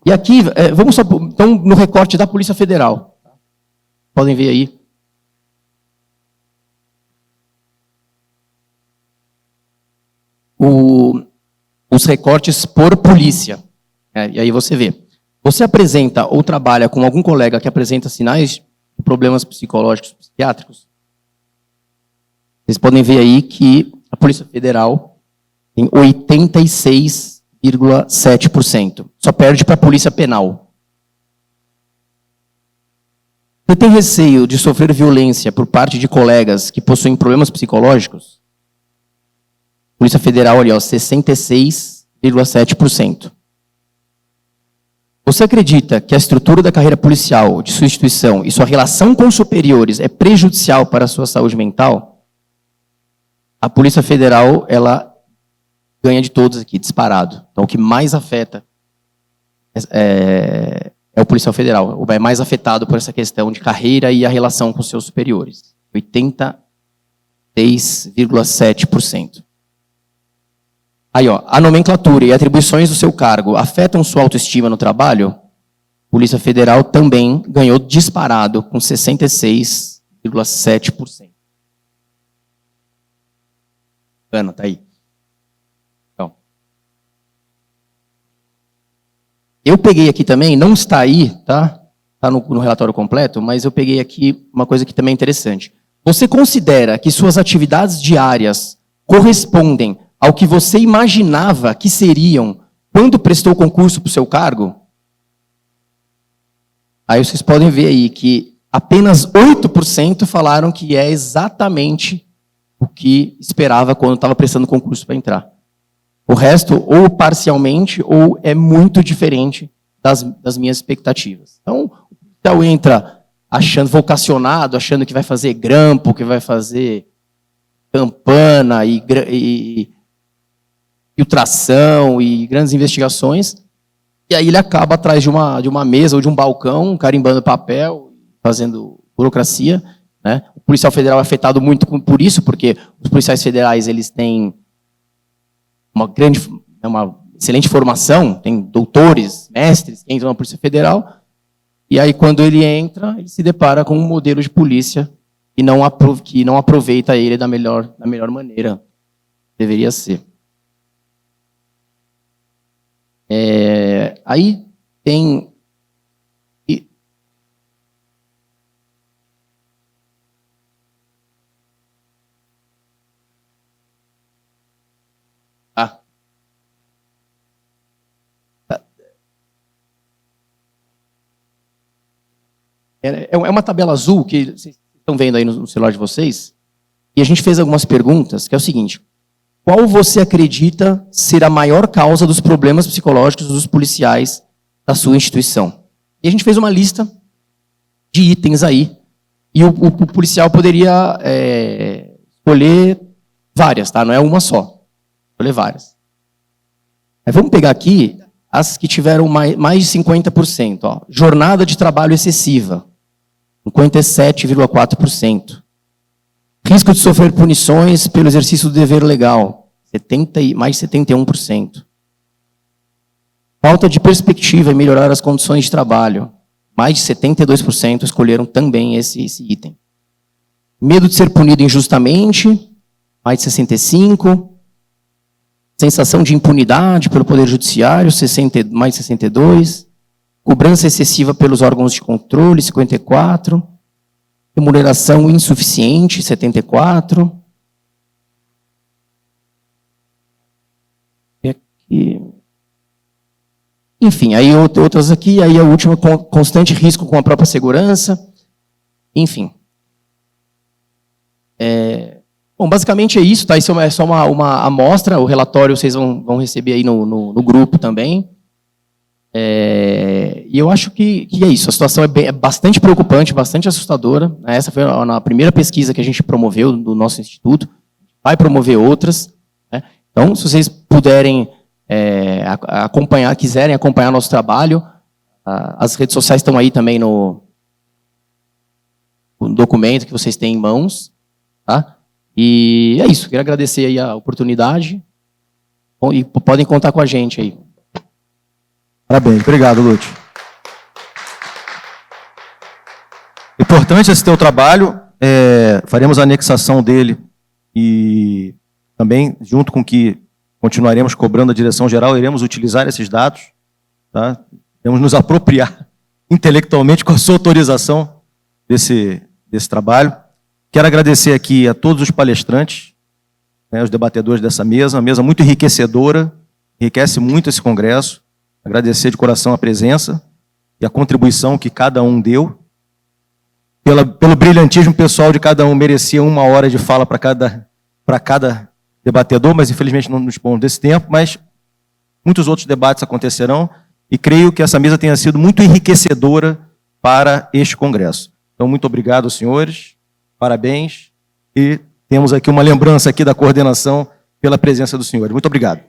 E aqui, vamos só, então, no recorte da Polícia Federal. Podem ver aí. Os recortes por polícia. E aí você vê. Você apresenta ou trabalha com algum colega que apresenta sinais de problemas psicológicos, psiquiátricos? Vocês podem ver aí que a Polícia Federal tem 86,7%. Só perde para a Polícia Penal. Você tem receio de sofrer violência por parte de colegas que possuem problemas psicológicos? Polícia Federal ali, 66,7%. Você acredita que a estrutura da carreira policial de sua instituição e sua relação com os superiores é prejudicial para a sua saúde mental? A Polícia Federal, ela ganha de todos aqui, disparado. Então, o que mais afeta é o policial federal. É mais afetado por essa questão de carreira e a relação com os seus superiores. 86,7%. Aí, a nomenclatura e atribuições do seu cargo afetam sua autoestima no trabalho? Polícia Federal também ganhou disparado com 66,7%. Ana, tá aí. Então, eu peguei aqui também, não está aí, tá? Está no relatório completo, mas eu peguei aqui uma coisa que também é interessante. Você considera que suas atividades diárias correspondem ao que você imaginava que seriam quando prestou concurso para o seu cargo? Aí vocês podem ver aí que apenas 8% falaram que é exatamente o que esperava quando estava prestando concurso para entrar. O resto, ou parcialmente, ou é muito diferente das minhas expectativas. Então, o policial entra vocacionado, achando que vai fazer grampo, que vai fazer campana e filtração e grandes investigações, e aí ele acaba atrás de uma mesa ou de um balcão, carimbando papel, fazendo burocracia, né? O policial federal é afetado muito por isso, porque os policiais federais eles têm uma excelente formação, tem doutores, mestres que entram na Polícia Federal, e aí quando ele entra, ele se depara com um modelo de polícia que não aproveita ele da melhor maneira. Deveria ser. Aí tem... É uma tabela azul que vocês estão vendo aí no celular de vocês, e a gente fez algumas perguntas, que é o seguinte: qual você acredita ser a maior causa dos problemas psicológicos dos policiais da sua instituição? E a gente fez uma lista de itens aí, e o policial poderia escolher várias, tá? Não é uma só, escolher várias. Mas vamos pegar aqui as que tiveram mais de 50%. Ó. Jornada de trabalho excessiva, 57,4%. Risco de sofrer punições pelo exercício do dever legal, mais de 71%. Falta de perspectiva em melhorar as condições de trabalho, mais de 72% escolheram também esse item. Medo de ser punido injustamente, mais de 65%. Sensação de impunidade pelo Poder Judiciário, mais de 62%. Cobrança excessiva pelos órgãos de controle, 54%. Remuneração insuficiente, 74%. E aqui... Enfim, aí outras aqui, aí a última, constante risco com a própria segurança. Enfim. Bom, basicamente é isso, tá? Isso é só uma amostra, o relatório vocês vão receber aí no grupo também. E eu acho que é isso, a situação é bastante preocupante, bastante assustadora. Essa foi a primeira pesquisa que a gente promoveu do nosso instituto, vai promover outras. Né? Então, se vocês puderem quiserem acompanhar nosso trabalho, as redes sociais estão aí também no documento que vocês têm em mãos. Tá? E é isso, queria agradecer aí a oportunidade e podem contar com a gente aí. Parabéns, obrigado, Lúcio. Importante esse teu trabalho, faremos a anexação dele e também, junto com que continuaremos cobrando a direção-geral, iremos utilizar esses dados, tá? Iremos nos apropriar intelectualmente com a sua autorização desse trabalho. Quero agradecer aqui a todos os palestrantes, né, os debatedores dessa mesa, uma mesa muito enriquecedora, enriquece muito esse congresso. Agradecer de coração a presença e a contribuição que cada um deu. Pelo brilhantismo pessoal de cada um, merecia 1 hora de fala para cada debatedor, mas infelizmente não dispomos desse tempo, mas muitos outros debates acontecerão e creio que essa mesa tenha sido muito enriquecedora para este congresso. Então, muito obrigado, senhores, parabéns, e temos aqui uma lembrança aqui da coordenação pela presença dos senhores. Muito obrigado.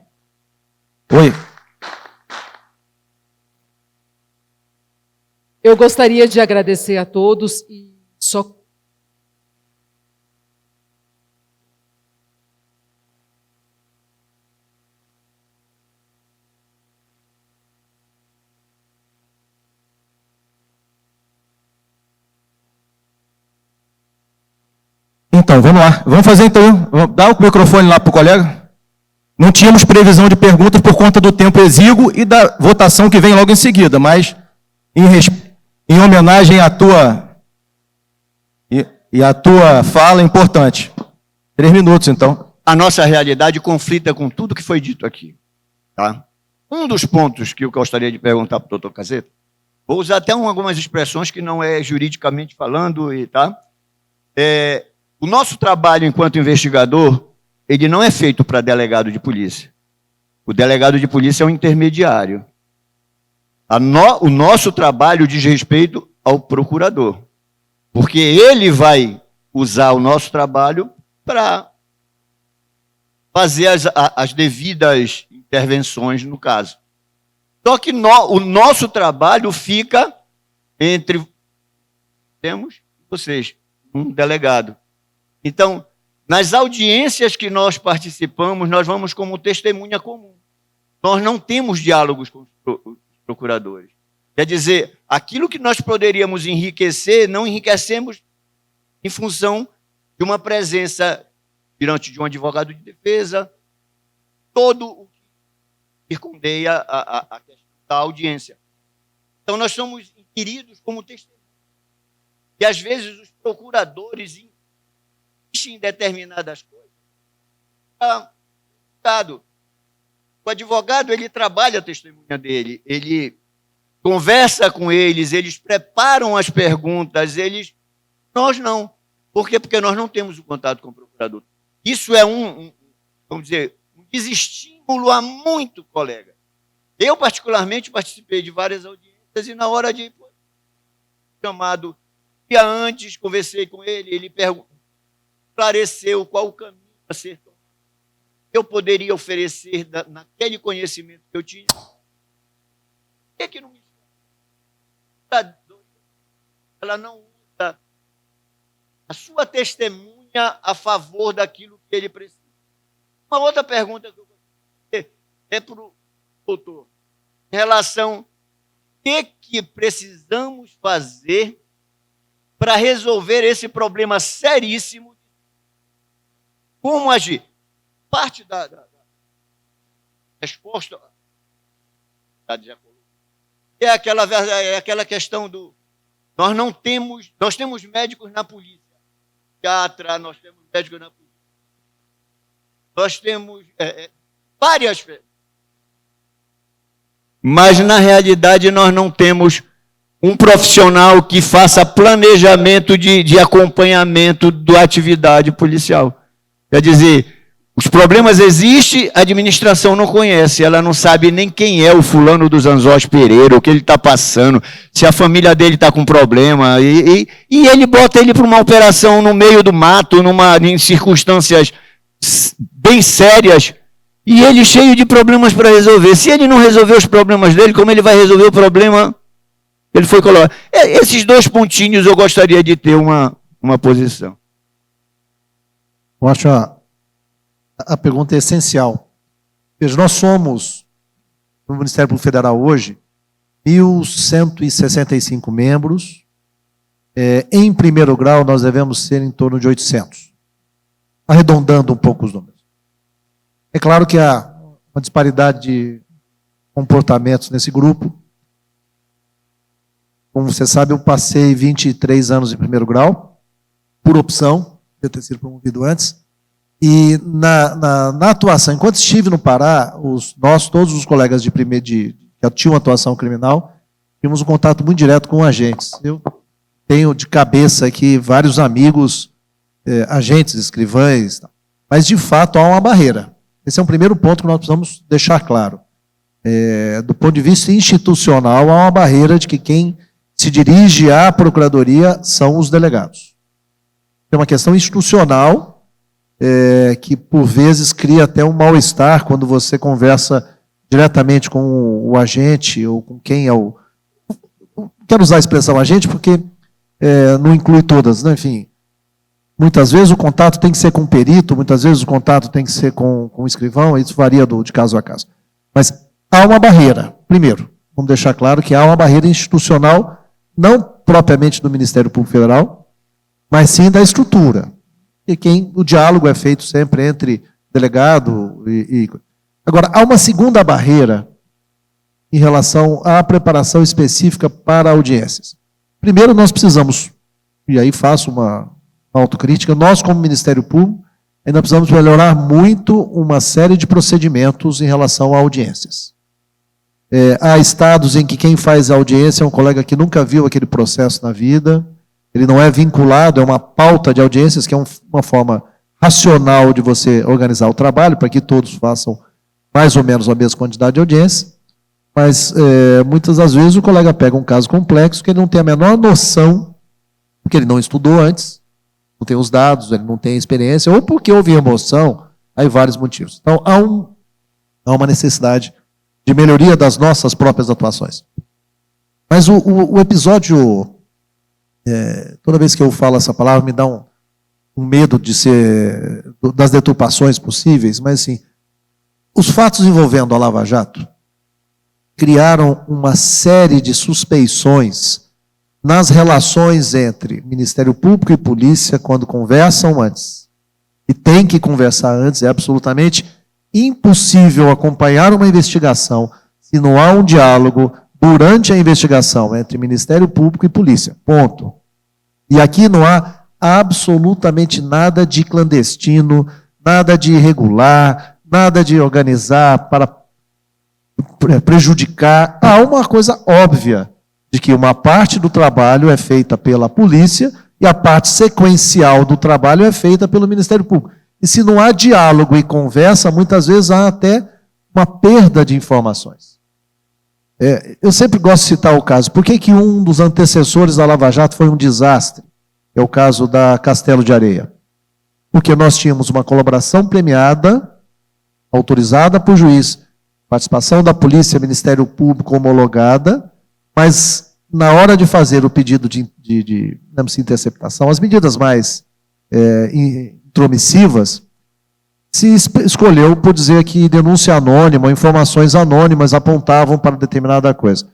Oi. Eu gostaria de agradecer a todos e só... Então, vamos lá. Vamos fazer então. Dá o microfone lá para o colega. Não tínhamos previsão de perguntas por conta do tempo exíguo e da votação que vem logo em seguida, mas em homenagem à tua e à tua fala importante. 3 minutos, então. A nossa realidade conflita com tudo que foi dito aqui. Tá? Um dos pontos que eu gostaria de perguntar para o doutor Caseta, vou usar até algumas expressões que não é juridicamente falando, tá? O nosso trabalho enquanto investigador, ele não é feito para delegado de polícia. O delegado de polícia é um intermediário. O nosso trabalho diz respeito ao procurador, porque ele vai usar o nosso trabalho para fazer as devidas intervenções no caso. Só que o nosso trabalho fica entre vocês, um delegado. Então, nas audiências que nós participamos, nós vamos como testemunha comum. Nós não temos diálogos com os procuradores. Quer dizer, aquilo que nós poderíamos enriquecer, não enriquecemos em função de uma presença diante de um advogado de defesa, todo o que circundeia a questão da audiência. Então, nós somos inquiridos como testemunhas. E, às vezes, os procuradores em determinadas coisas. O advogado, ele trabalha a testemunha dele, ele conversa com eles preparam as perguntas, nós não. Por quê? Porque nós não temos o contato com o procurador. Isso é vamos dizer, um desestímulo a muito colega. Eu, particularmente, participei de várias audiências e na hora de chamado, dia antes, conversei com ele, ele esclareceu qual o caminho a ser tomado. Eu poderia oferecer naquele conhecimento que eu tinha. Por que não me chama? Ela não usa a sua testemunha a favor daquilo que ele precisa. Uma outra pergunta que eu vou fazer é para o doutor, em relação ao que precisamos fazer para resolver esse problema seríssimo. Como agir? Parte da resposta é aquela questão do nós temos médicos na polícia, psiquiatra, nós temos médicos na polícia, nós temos várias, mas na realidade nós não temos um profissional que faça planejamento de acompanhamento da atividade policial. Quer dizer, os problemas existem, a administração não conhece, ela não sabe nem quem é o fulano dos Anzós Pereira, o que ele está passando, se a família dele está com problema, e ele bota ele para uma operação no meio do mato, em circunstâncias bem sérias, e ele cheio de problemas para resolver. Se ele não resolver os problemas dele, como ele vai resolver o problema? Ele foi colocado. Esses dois pontinhos eu gostaria de ter uma posição. Eu acho a pergunta é essencial. Veja, nós somos, no Ministério Público Federal hoje, 1.165 membros. Em primeiro grau, nós devemos ser em torno de 800. Arredondando um pouco os números. É claro que há uma disparidade de comportamentos nesse grupo. Como você sabe, eu passei 23 anos em primeiro grau, por opção, de ter sido promovido antes. E na atuação, enquanto estive no Pará, todos os colegas que tinham atuação criminal, tínhamos um contato muito direto com agentes. Eu tenho de cabeça aqui vários amigos, agentes, escrivães, mas de fato há uma barreira. Esse é um primeiro ponto que nós precisamos deixar claro. Do ponto de vista institucional, há uma barreira de que quem se dirige à procuradoria são os delegados. É uma questão institucional que, por vezes, cria até um mal-estar quando você conversa diretamente com o agente ou com quem é o... Quero usar a expressão agente porque não inclui todas, né? Enfim, muitas vezes o contato tem que ser com o perito, muitas vezes o contato tem que ser com o escrivão, isso varia de caso a caso. Mas há uma barreira. Primeiro, vamos deixar claro que há uma barreira institucional, não propriamente do Ministério Público Federal, mas sim da estrutura. E o diálogo é feito sempre entre delegado e... Agora, há uma segunda barreira em relação à preparação específica para audiências. Primeiro, nós precisamos, e aí faço uma autocrítica, nós como Ministério Público, ainda precisamos melhorar muito uma série de procedimentos em relação a audiências. Há estados em que quem faz a audiência é um colega que nunca viu aquele processo na vida, ele não é vinculado, é uma pauta de audiências, que é uma forma racional de você organizar o trabalho, para que todos façam mais ou menos a mesma quantidade de audiência, mas muitas das vezes o colega pega um caso complexo que ele não tem a menor noção, porque ele não estudou antes, não tem os dados, ele não tem a experiência, ou porque houve emoção, aí vários motivos. Então, há uma necessidade de melhoria das nossas próprias atuações. Mas o episódio, toda vez que eu falo essa palavra, me dá um medo de ser, das deturpações possíveis, mas assim, os fatos envolvendo a Lava Jato criaram uma série de suspeições nas relações entre Ministério Público e Polícia quando conversam antes. E tem que conversar antes, é absolutamente impossível acompanhar uma investigação se não há um diálogo durante a investigação entre Ministério Público e Polícia. Ponto. E aqui não há absolutamente nada de clandestino, nada de irregular, nada de organizar para prejudicar. Há uma coisa óbvia, de que uma parte do trabalho é feita pela polícia e a parte sequencial do trabalho é feita pelo Ministério Público. E se não há diálogo e conversa, muitas vezes há até uma perda de informações. Eu sempre gosto de citar o caso. Por que um dos antecessores da Lava Jato foi um desastre? É o caso da Castelo de Areia. Porque nós tínhamos uma colaboração premiada, autorizada por juiz, participação da polícia, Ministério Público homologada, mas na hora de fazer o pedido de interceptação, as medidas mais intromissivas, se escolheu por dizer que denúncia anônima, informações anônimas apontavam para determinada coisa.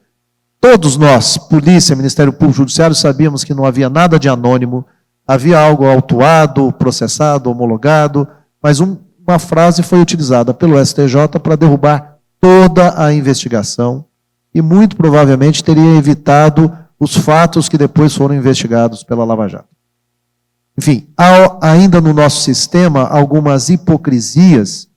Todos nós, polícia, Ministério Público, Judiciário, sabíamos que não havia nada de anônimo, havia algo autuado, processado, homologado, mas uma frase foi utilizada pelo STJ para derrubar toda a investigação e muito provavelmente teria evitado os fatos que depois foram investigados pela Lava Jato. Enfim, há ainda no nosso sistema algumas hipocrisias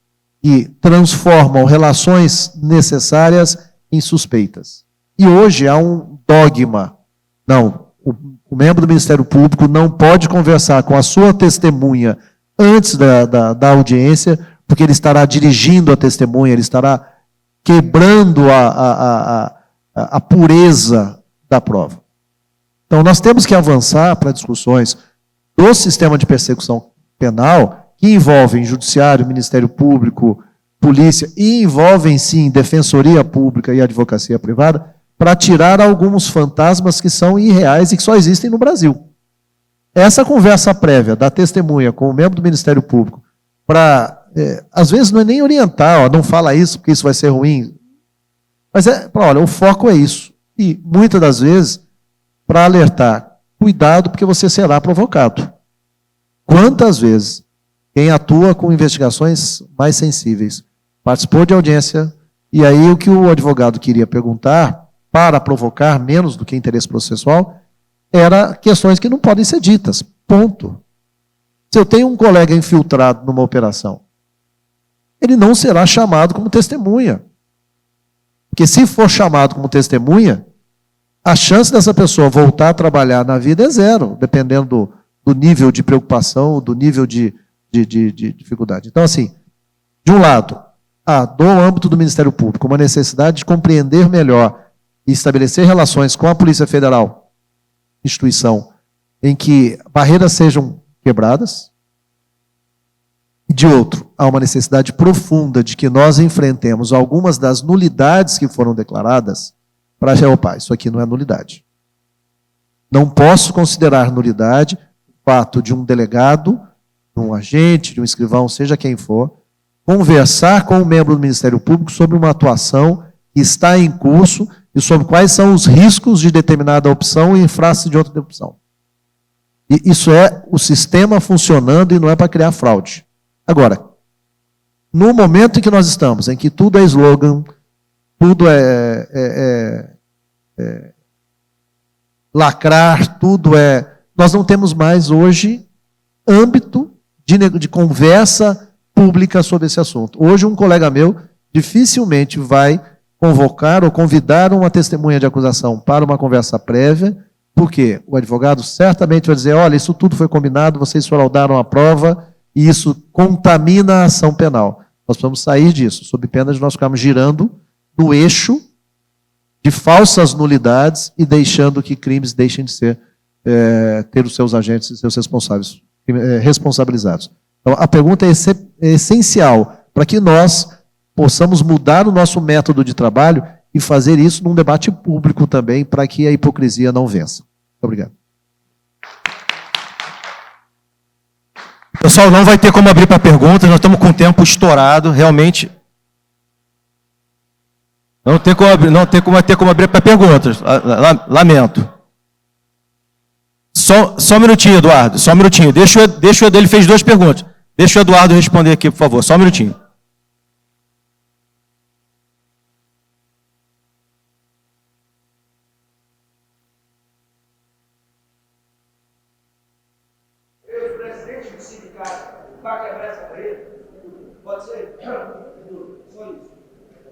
que transformam relações necessárias em suspeitas. E hoje há um dogma. Não, o membro do Ministério Público não pode conversar com a sua testemunha antes da audiência, porque ele estará dirigindo a testemunha, ele estará quebrando a pureza da prova. Então, nós temos que avançar para discussões do sistema de persecução penal, que envolvem judiciário, Ministério Público, polícia, e envolvem, sim, defensoria pública e advocacia privada, para tirar alguns fantasmas que são irreais e que só existem no Brasil. Essa conversa prévia da testemunha com o membro do Ministério Público, para, às vezes não é nem orientar, não fala isso porque isso vai ser ruim, mas olha, o foco é isso. E, muitas das vezes, para alertar, cuidado porque você será provocado. Quantas vezes quem atua com investigações mais sensíveis participou de audiência e aí o que o advogado queria perguntar, para provocar menos do que interesse processual, era questões que não podem ser ditas. Ponto. Se eu tenho um colega infiltrado numa operação, ele não será chamado como testemunha. Porque se for chamado como testemunha, a chance dessa pessoa voltar a trabalhar na vida é zero, dependendo do nível de preocupação, do nível de dificuldade. Então, assim, de um lado, há do âmbito do Ministério Público uma necessidade de compreender melhor e estabelecer relações com a Polícia Federal, instituição, em que barreiras sejam quebradas. E de outro, há uma necessidade profunda de que nós enfrentemos algumas das nulidades que foram declaradas para achar, opa, isso aqui não é nulidade. Não posso considerar nulidade o fato de um delegado, de um agente, de um escrivão, seja quem for, conversar com um membro do Ministério Público sobre uma atuação que está em curso e sobre quais são os riscos de determinada opção e em face de outra opção. E isso é o sistema funcionando e não é para criar fraude. Agora, no momento em que nós estamos, em que tudo é slogan, tudo lacrar, tudo é... Nós não temos mais hoje âmbito de conversa pública sobre esse assunto. Hoje um colega meu dificilmente vai convocar ou convidar uma testemunha de acusação para uma conversa prévia, porque o advogado certamente vai dizer, olha, isso tudo foi combinado, vocês fraudaram a prova e isso contamina a ação penal. Nós precisamos sair disso, sob pena de nós ficarmos girando no eixo de falsas nulidades e deixando que crimes deixem de ser, ter os seus agentes e seus responsáveis responsabilizados. Então, a pergunta é essencial para que nós possamos mudar o nosso método de trabalho e fazer isso num debate público também, para que a hipocrisia não vença. Muito obrigado. Pessoal, não vai ter como abrir para perguntas, nós estamos com o tempo estourado, realmente. Não tem como abrir para perguntas, lamento. Só um minutinho, Eduardo, só um minutinho. Deixa o Eduardo, ele fez 2 perguntas. Deixa o Eduardo responder aqui, por favor, só um minutinho. Presidente do sindicato para quebrar essa parede? Pode ser?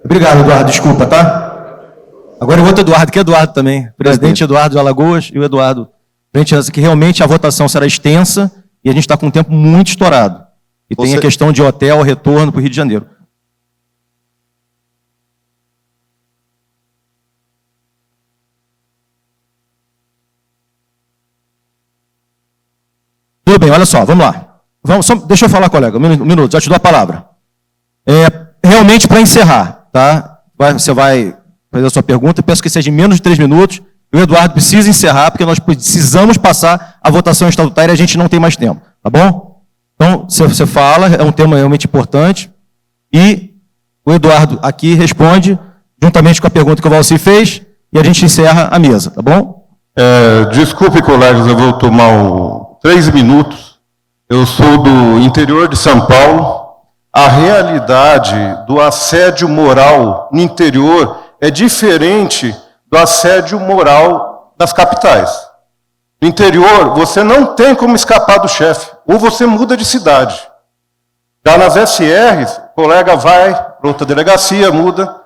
Obrigado, Eduardo, desculpa, tá? Agora o outro Eduardo, que é Eduardo também. Presidente Eduardo de Alagoas e o Eduardo. Que realmente a votação será extensa e a gente está com um tempo muito estourado. E tem Você- a questão de hotel, retorno para o Rio de Janeiro. Tudo bem, olha só, vamos lá. Deixa eu falar, colega, um minuto, já te dou a palavra. Realmente, para encerrar, tá? Você vai fazer a sua pergunta, peço que seja em menos de 3 minutos. O Eduardo precisa encerrar, porque nós precisamos passar a votação estatutária e a gente não tem mais tempo, tá bom? Então, você fala, é um tema realmente importante, e o Eduardo aqui responde, juntamente com a pergunta que o Valci fez, e a gente encerra a mesa, tá bom? Desculpe, colegas, eu vou tomar 3 minutos. Eu sou do interior de São Paulo. A realidade do assédio moral no interior é diferente do assédio moral das capitais. No interior, você não tem como escapar do chefe, ou você muda de cidade. Já nas SRs, o colega vai para outra delegacia, muda.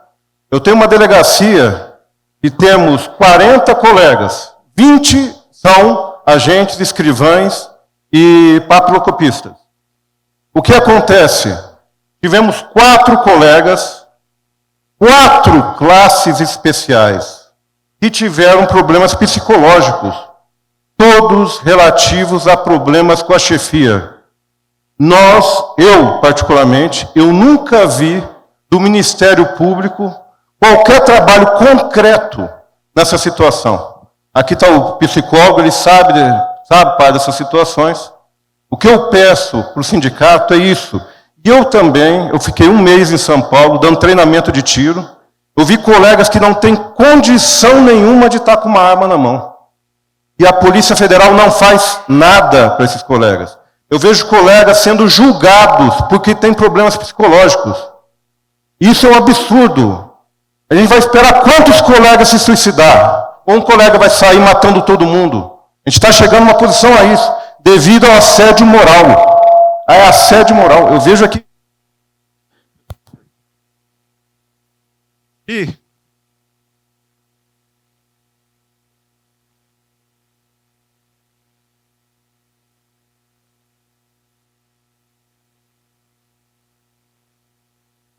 Eu tenho uma delegacia e temos 40 colegas, 20 são agentes, escrivães e papilocopistas. O que acontece? Tivemos 4 colegas, 4 classes especiais, que tiveram problemas psicológicos, todos relativos a problemas com a chefia. Eu particularmente, eu nunca vi do Ministério Público qualquer trabalho concreto nessa situação. Aqui está o psicólogo, ele sabe para dessas situações. O que eu peço para o sindicato é isso. E eu também, eu fiquei 1 mês em São Paulo, dando treinamento de tiro. Eu vi colegas que não têm condição nenhuma de estar com uma arma na mão. E a Polícia Federal não faz nada para esses colegas. Eu vejo colegas sendo julgados porque têm problemas psicológicos. Isso é um absurdo. A gente vai esperar quantos colegas se suicidar? Ou um colega vai sair matando todo mundo? A gente está chegando numa posição a isso, devido ao assédio moral. É assédio moral. Eu vejo aqui.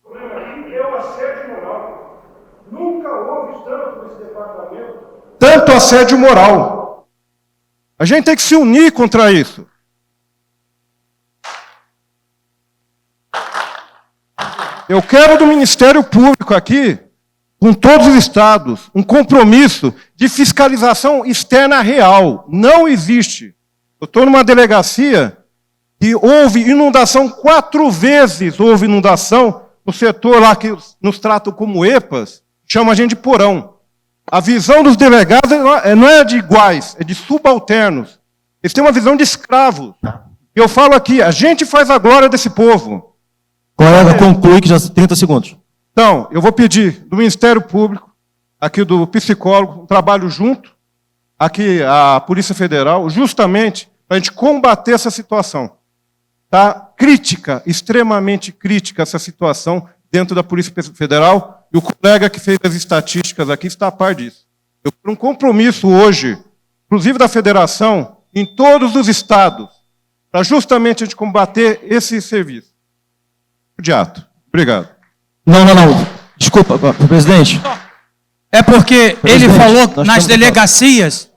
O problema aqui é o assédio moral. Nunca houve tanto nesse departamento. Tanto assédio moral. A gente tem que se unir contra isso. Eu quero do Ministério Público aqui, com todos os estados, um compromisso de fiscalização externa real. Não existe. Eu estou numa delegacia que houve inundação 4 vezes, houve inundação no setor lá que nos tratam como EPAs, chama a gente de porão. A visão dos delegados não é de iguais, é de subalternos. Eles têm uma visão de escravos. Eu falo aqui, a gente faz a glória desse povo. Colega, conclui que já 30 segundos. Então, eu vou pedir do Ministério Público, aqui do psicólogo, um trabalho junto, aqui a Polícia Federal, justamente para a gente combater essa situação. Tá? Crítica, extremamente crítica essa situação dentro da Polícia Federal, e o colega que fez as estatísticas aqui está a par disso. Eu tenho um compromisso hoje, inclusive da Federação, em todos os estados, para justamente a gente combater esse serviço. Imediato. Obrigado. Não. Desculpa, presidente. É porque Presidente, ele falou nós nas estamos- delegacias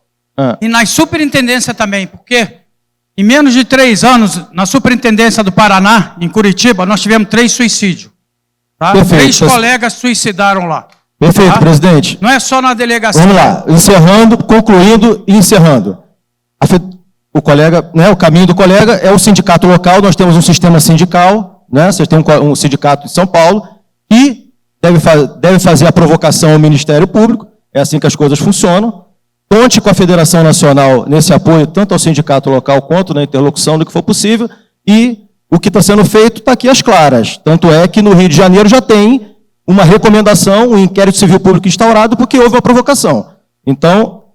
e nas superintendências também, porque em menos de 3 anos, na superintendência do Paraná, em Curitiba, nós tivemos 3 suicídios. Tá? Perfeito. 3 colegas suicidaram lá. Perfeito, Tá? presidente. Não é só na delegacia. Vamos lá, encerrando, concluindo e encerrando. O colega, né, o caminho do colega é o sindicato local, nós temos um sistema sindical, né, vocês têm um sindicato de São Paulo, e deve fazer a provocação ao Ministério Público, é assim que as coisas funcionam. Conte com a Federação Nacional nesse apoio, tanto ao sindicato local quanto na interlocução do que for possível, e o que está sendo feito está aqui às claras. Tanto é que no Rio de Janeiro já tem uma recomendação, um inquérito civil público instaurado, porque houve uma provocação. Então,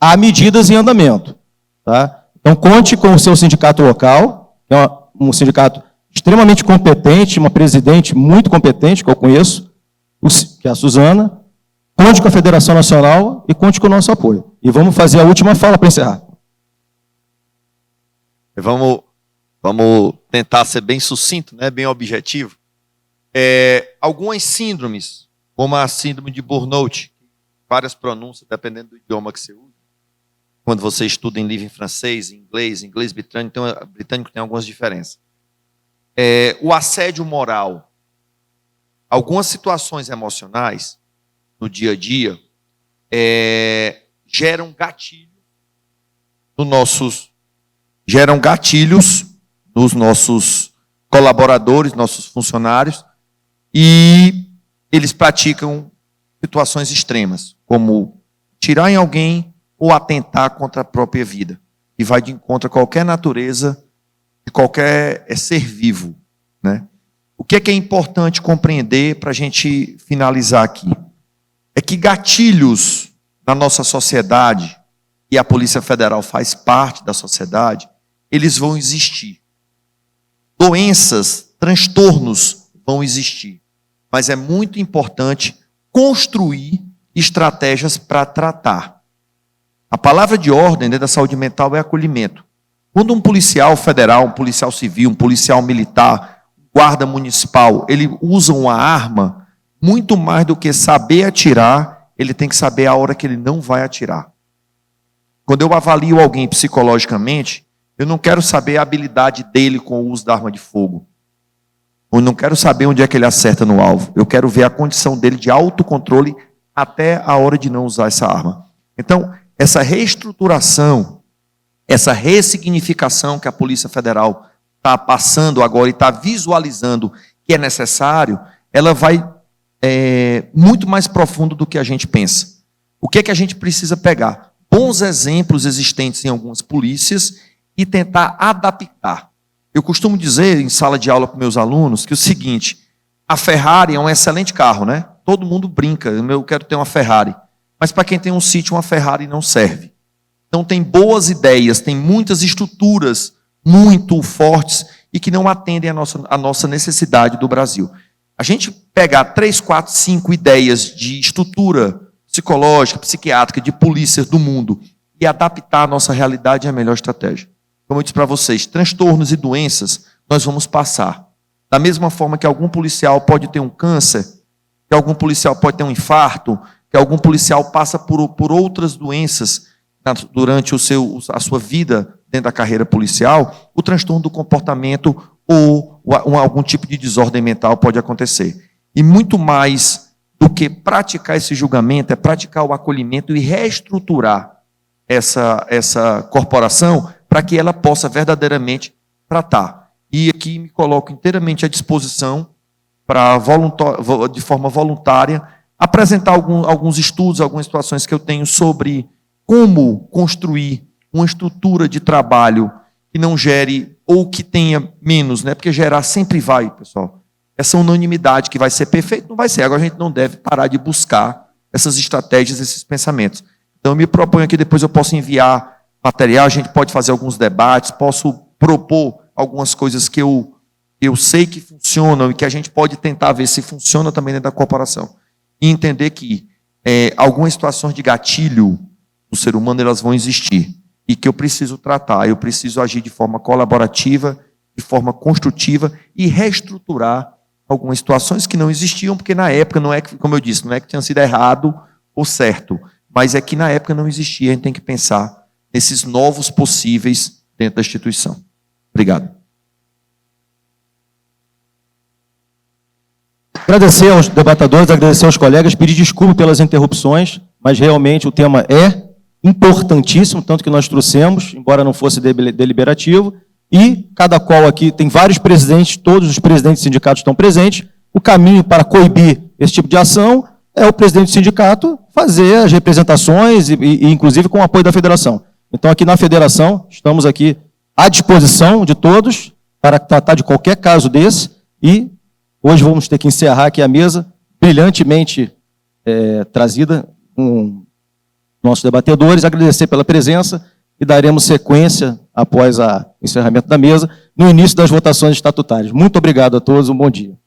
há medidas em andamento. Tá? Então, conte com o seu sindicato local, que é um sindicato extremamente competente, uma presidente muito competente, que eu conheço, que é a Suzana. Conte com a Federação Nacional e conte com o nosso apoio. E vamos fazer a última fala para encerrar. Vamos Vamos tentar ser bem sucinto, né? Bem objetivo. Algumas síndromes, como a síndrome de burnout, várias pronúncias, dependendo do idioma que você usa. Quando você estuda em livro em francês, em inglês britânico tem algumas diferenças. O assédio moral. Algumas situações emocionais, no dia a dia, geram gatilhos nos nossos colaboradores, nossos funcionários, e eles praticam situações extremas, como tirar em alguém ou atentar contra a própria vida, e vai de encontro a qualquer natureza de qualquer ser vivo, né? O que é importante compreender para a gente finalizar aqui? É que gatilhos na nossa sociedade, e a Polícia Federal faz parte da sociedade, eles vão existir. Doenças, transtornos vão existir. Mas é muito importante construir estratégias para tratar. A palavra de ordem dentro da saúde mental é acolhimento. Quando um policial federal, um policial civil, um policial militar, um guarda municipal, ele usa uma arma, muito mais do que saber atirar, ele tem que saber a hora que ele não vai atirar. Quando eu avalio alguém psicologicamente, eu não quero saber a habilidade dele com o uso da arma de fogo. Eu não quero saber onde é que ele acerta no alvo. Eu quero ver a condição dele de autocontrole até a hora de não usar essa arma. Então, essa reestruturação, essa ressignificação que a Polícia Federal está passando agora e está visualizando que é necessário, ela vai muito mais profundo do que a gente pensa. O que é que a gente precisa pegar? Bons exemplos existentes em algumas polícias e tentar adaptar. Eu costumo dizer em sala de aula para meus alunos que o seguinte: a Ferrari é um excelente carro, né? Todo mundo brinca, eu quero ter uma Ferrari. Mas para quem tem um sítio, uma Ferrari não serve. Então tem boas ideias, tem muitas estruturas muito fortes e que não atendem a nossa necessidade do Brasil. A gente pegar 3, 4, 5 ideias de estrutura psicológica, psiquiátrica, de polícias do mundo e adaptar a nossa realidade é a melhor estratégia. Como eu disse para vocês, transtornos e doenças nós vamos passar. Da mesma forma que algum policial pode ter um câncer, que algum policial pode ter um infarto, que algum policial passa por outras doenças durante a sua vida dentro da carreira policial, o transtorno do comportamento ou algum tipo de desordem mental pode acontecer. E muito mais do que praticar esse julgamento, é praticar o acolhimento e reestruturar essa corporação para que ela possa verdadeiramente tratar. E aqui me coloco inteiramente à disposição para, de forma voluntária, apresentar alguns estudos, algumas situações que eu tenho sobre como construir uma estrutura de trabalho que não gere, ou que tenha menos, né? Porque gerar sempre vai, pessoal. Essa unanimidade que vai ser perfeito, não vai ser. Agora a gente não deve parar de buscar essas estratégias, esses pensamentos. Então eu me proponho aqui, depois eu posso enviar material, a gente pode fazer alguns debates, posso propor algumas coisas que eu sei que funcionam e que a gente pode tentar ver se funciona também dentro da corporação. E entender que algumas situações de gatilho no ser humano, elas vão existir. E que eu preciso tratar, eu preciso agir de forma colaborativa, de forma construtiva e reestruturar algumas situações que não existiam, porque na época, não é que, como eu disse, não é que tinha sido errado ou certo, mas é que na época não existia, a gente tem que pensar nesses novos possíveis dentro da instituição. Obrigado. Agradecer aos debatedores, agradecer aos colegas, pedir desculpa pelas interrupções, mas realmente o tema é importantíssimo, tanto que nós trouxemos, embora não fosse deliberativo, e cada qual aqui tem vários presidentes, todos os presidentes dos sindicatos estão presentes. O caminho para coibir esse tipo de ação é o presidente do sindicato fazer as representações, e inclusive com o apoio da federação. Então, aqui na federação, estamos aqui à disposição de todos para tratar de qualquer caso desse, e hoje vamos ter que encerrar aqui a mesa, brilhantemente trazida com nossos debatedores, agradecer pela presença e daremos sequência, após o encerramento da mesa, no início das votações estatutárias. Muito obrigado a todos, um bom dia.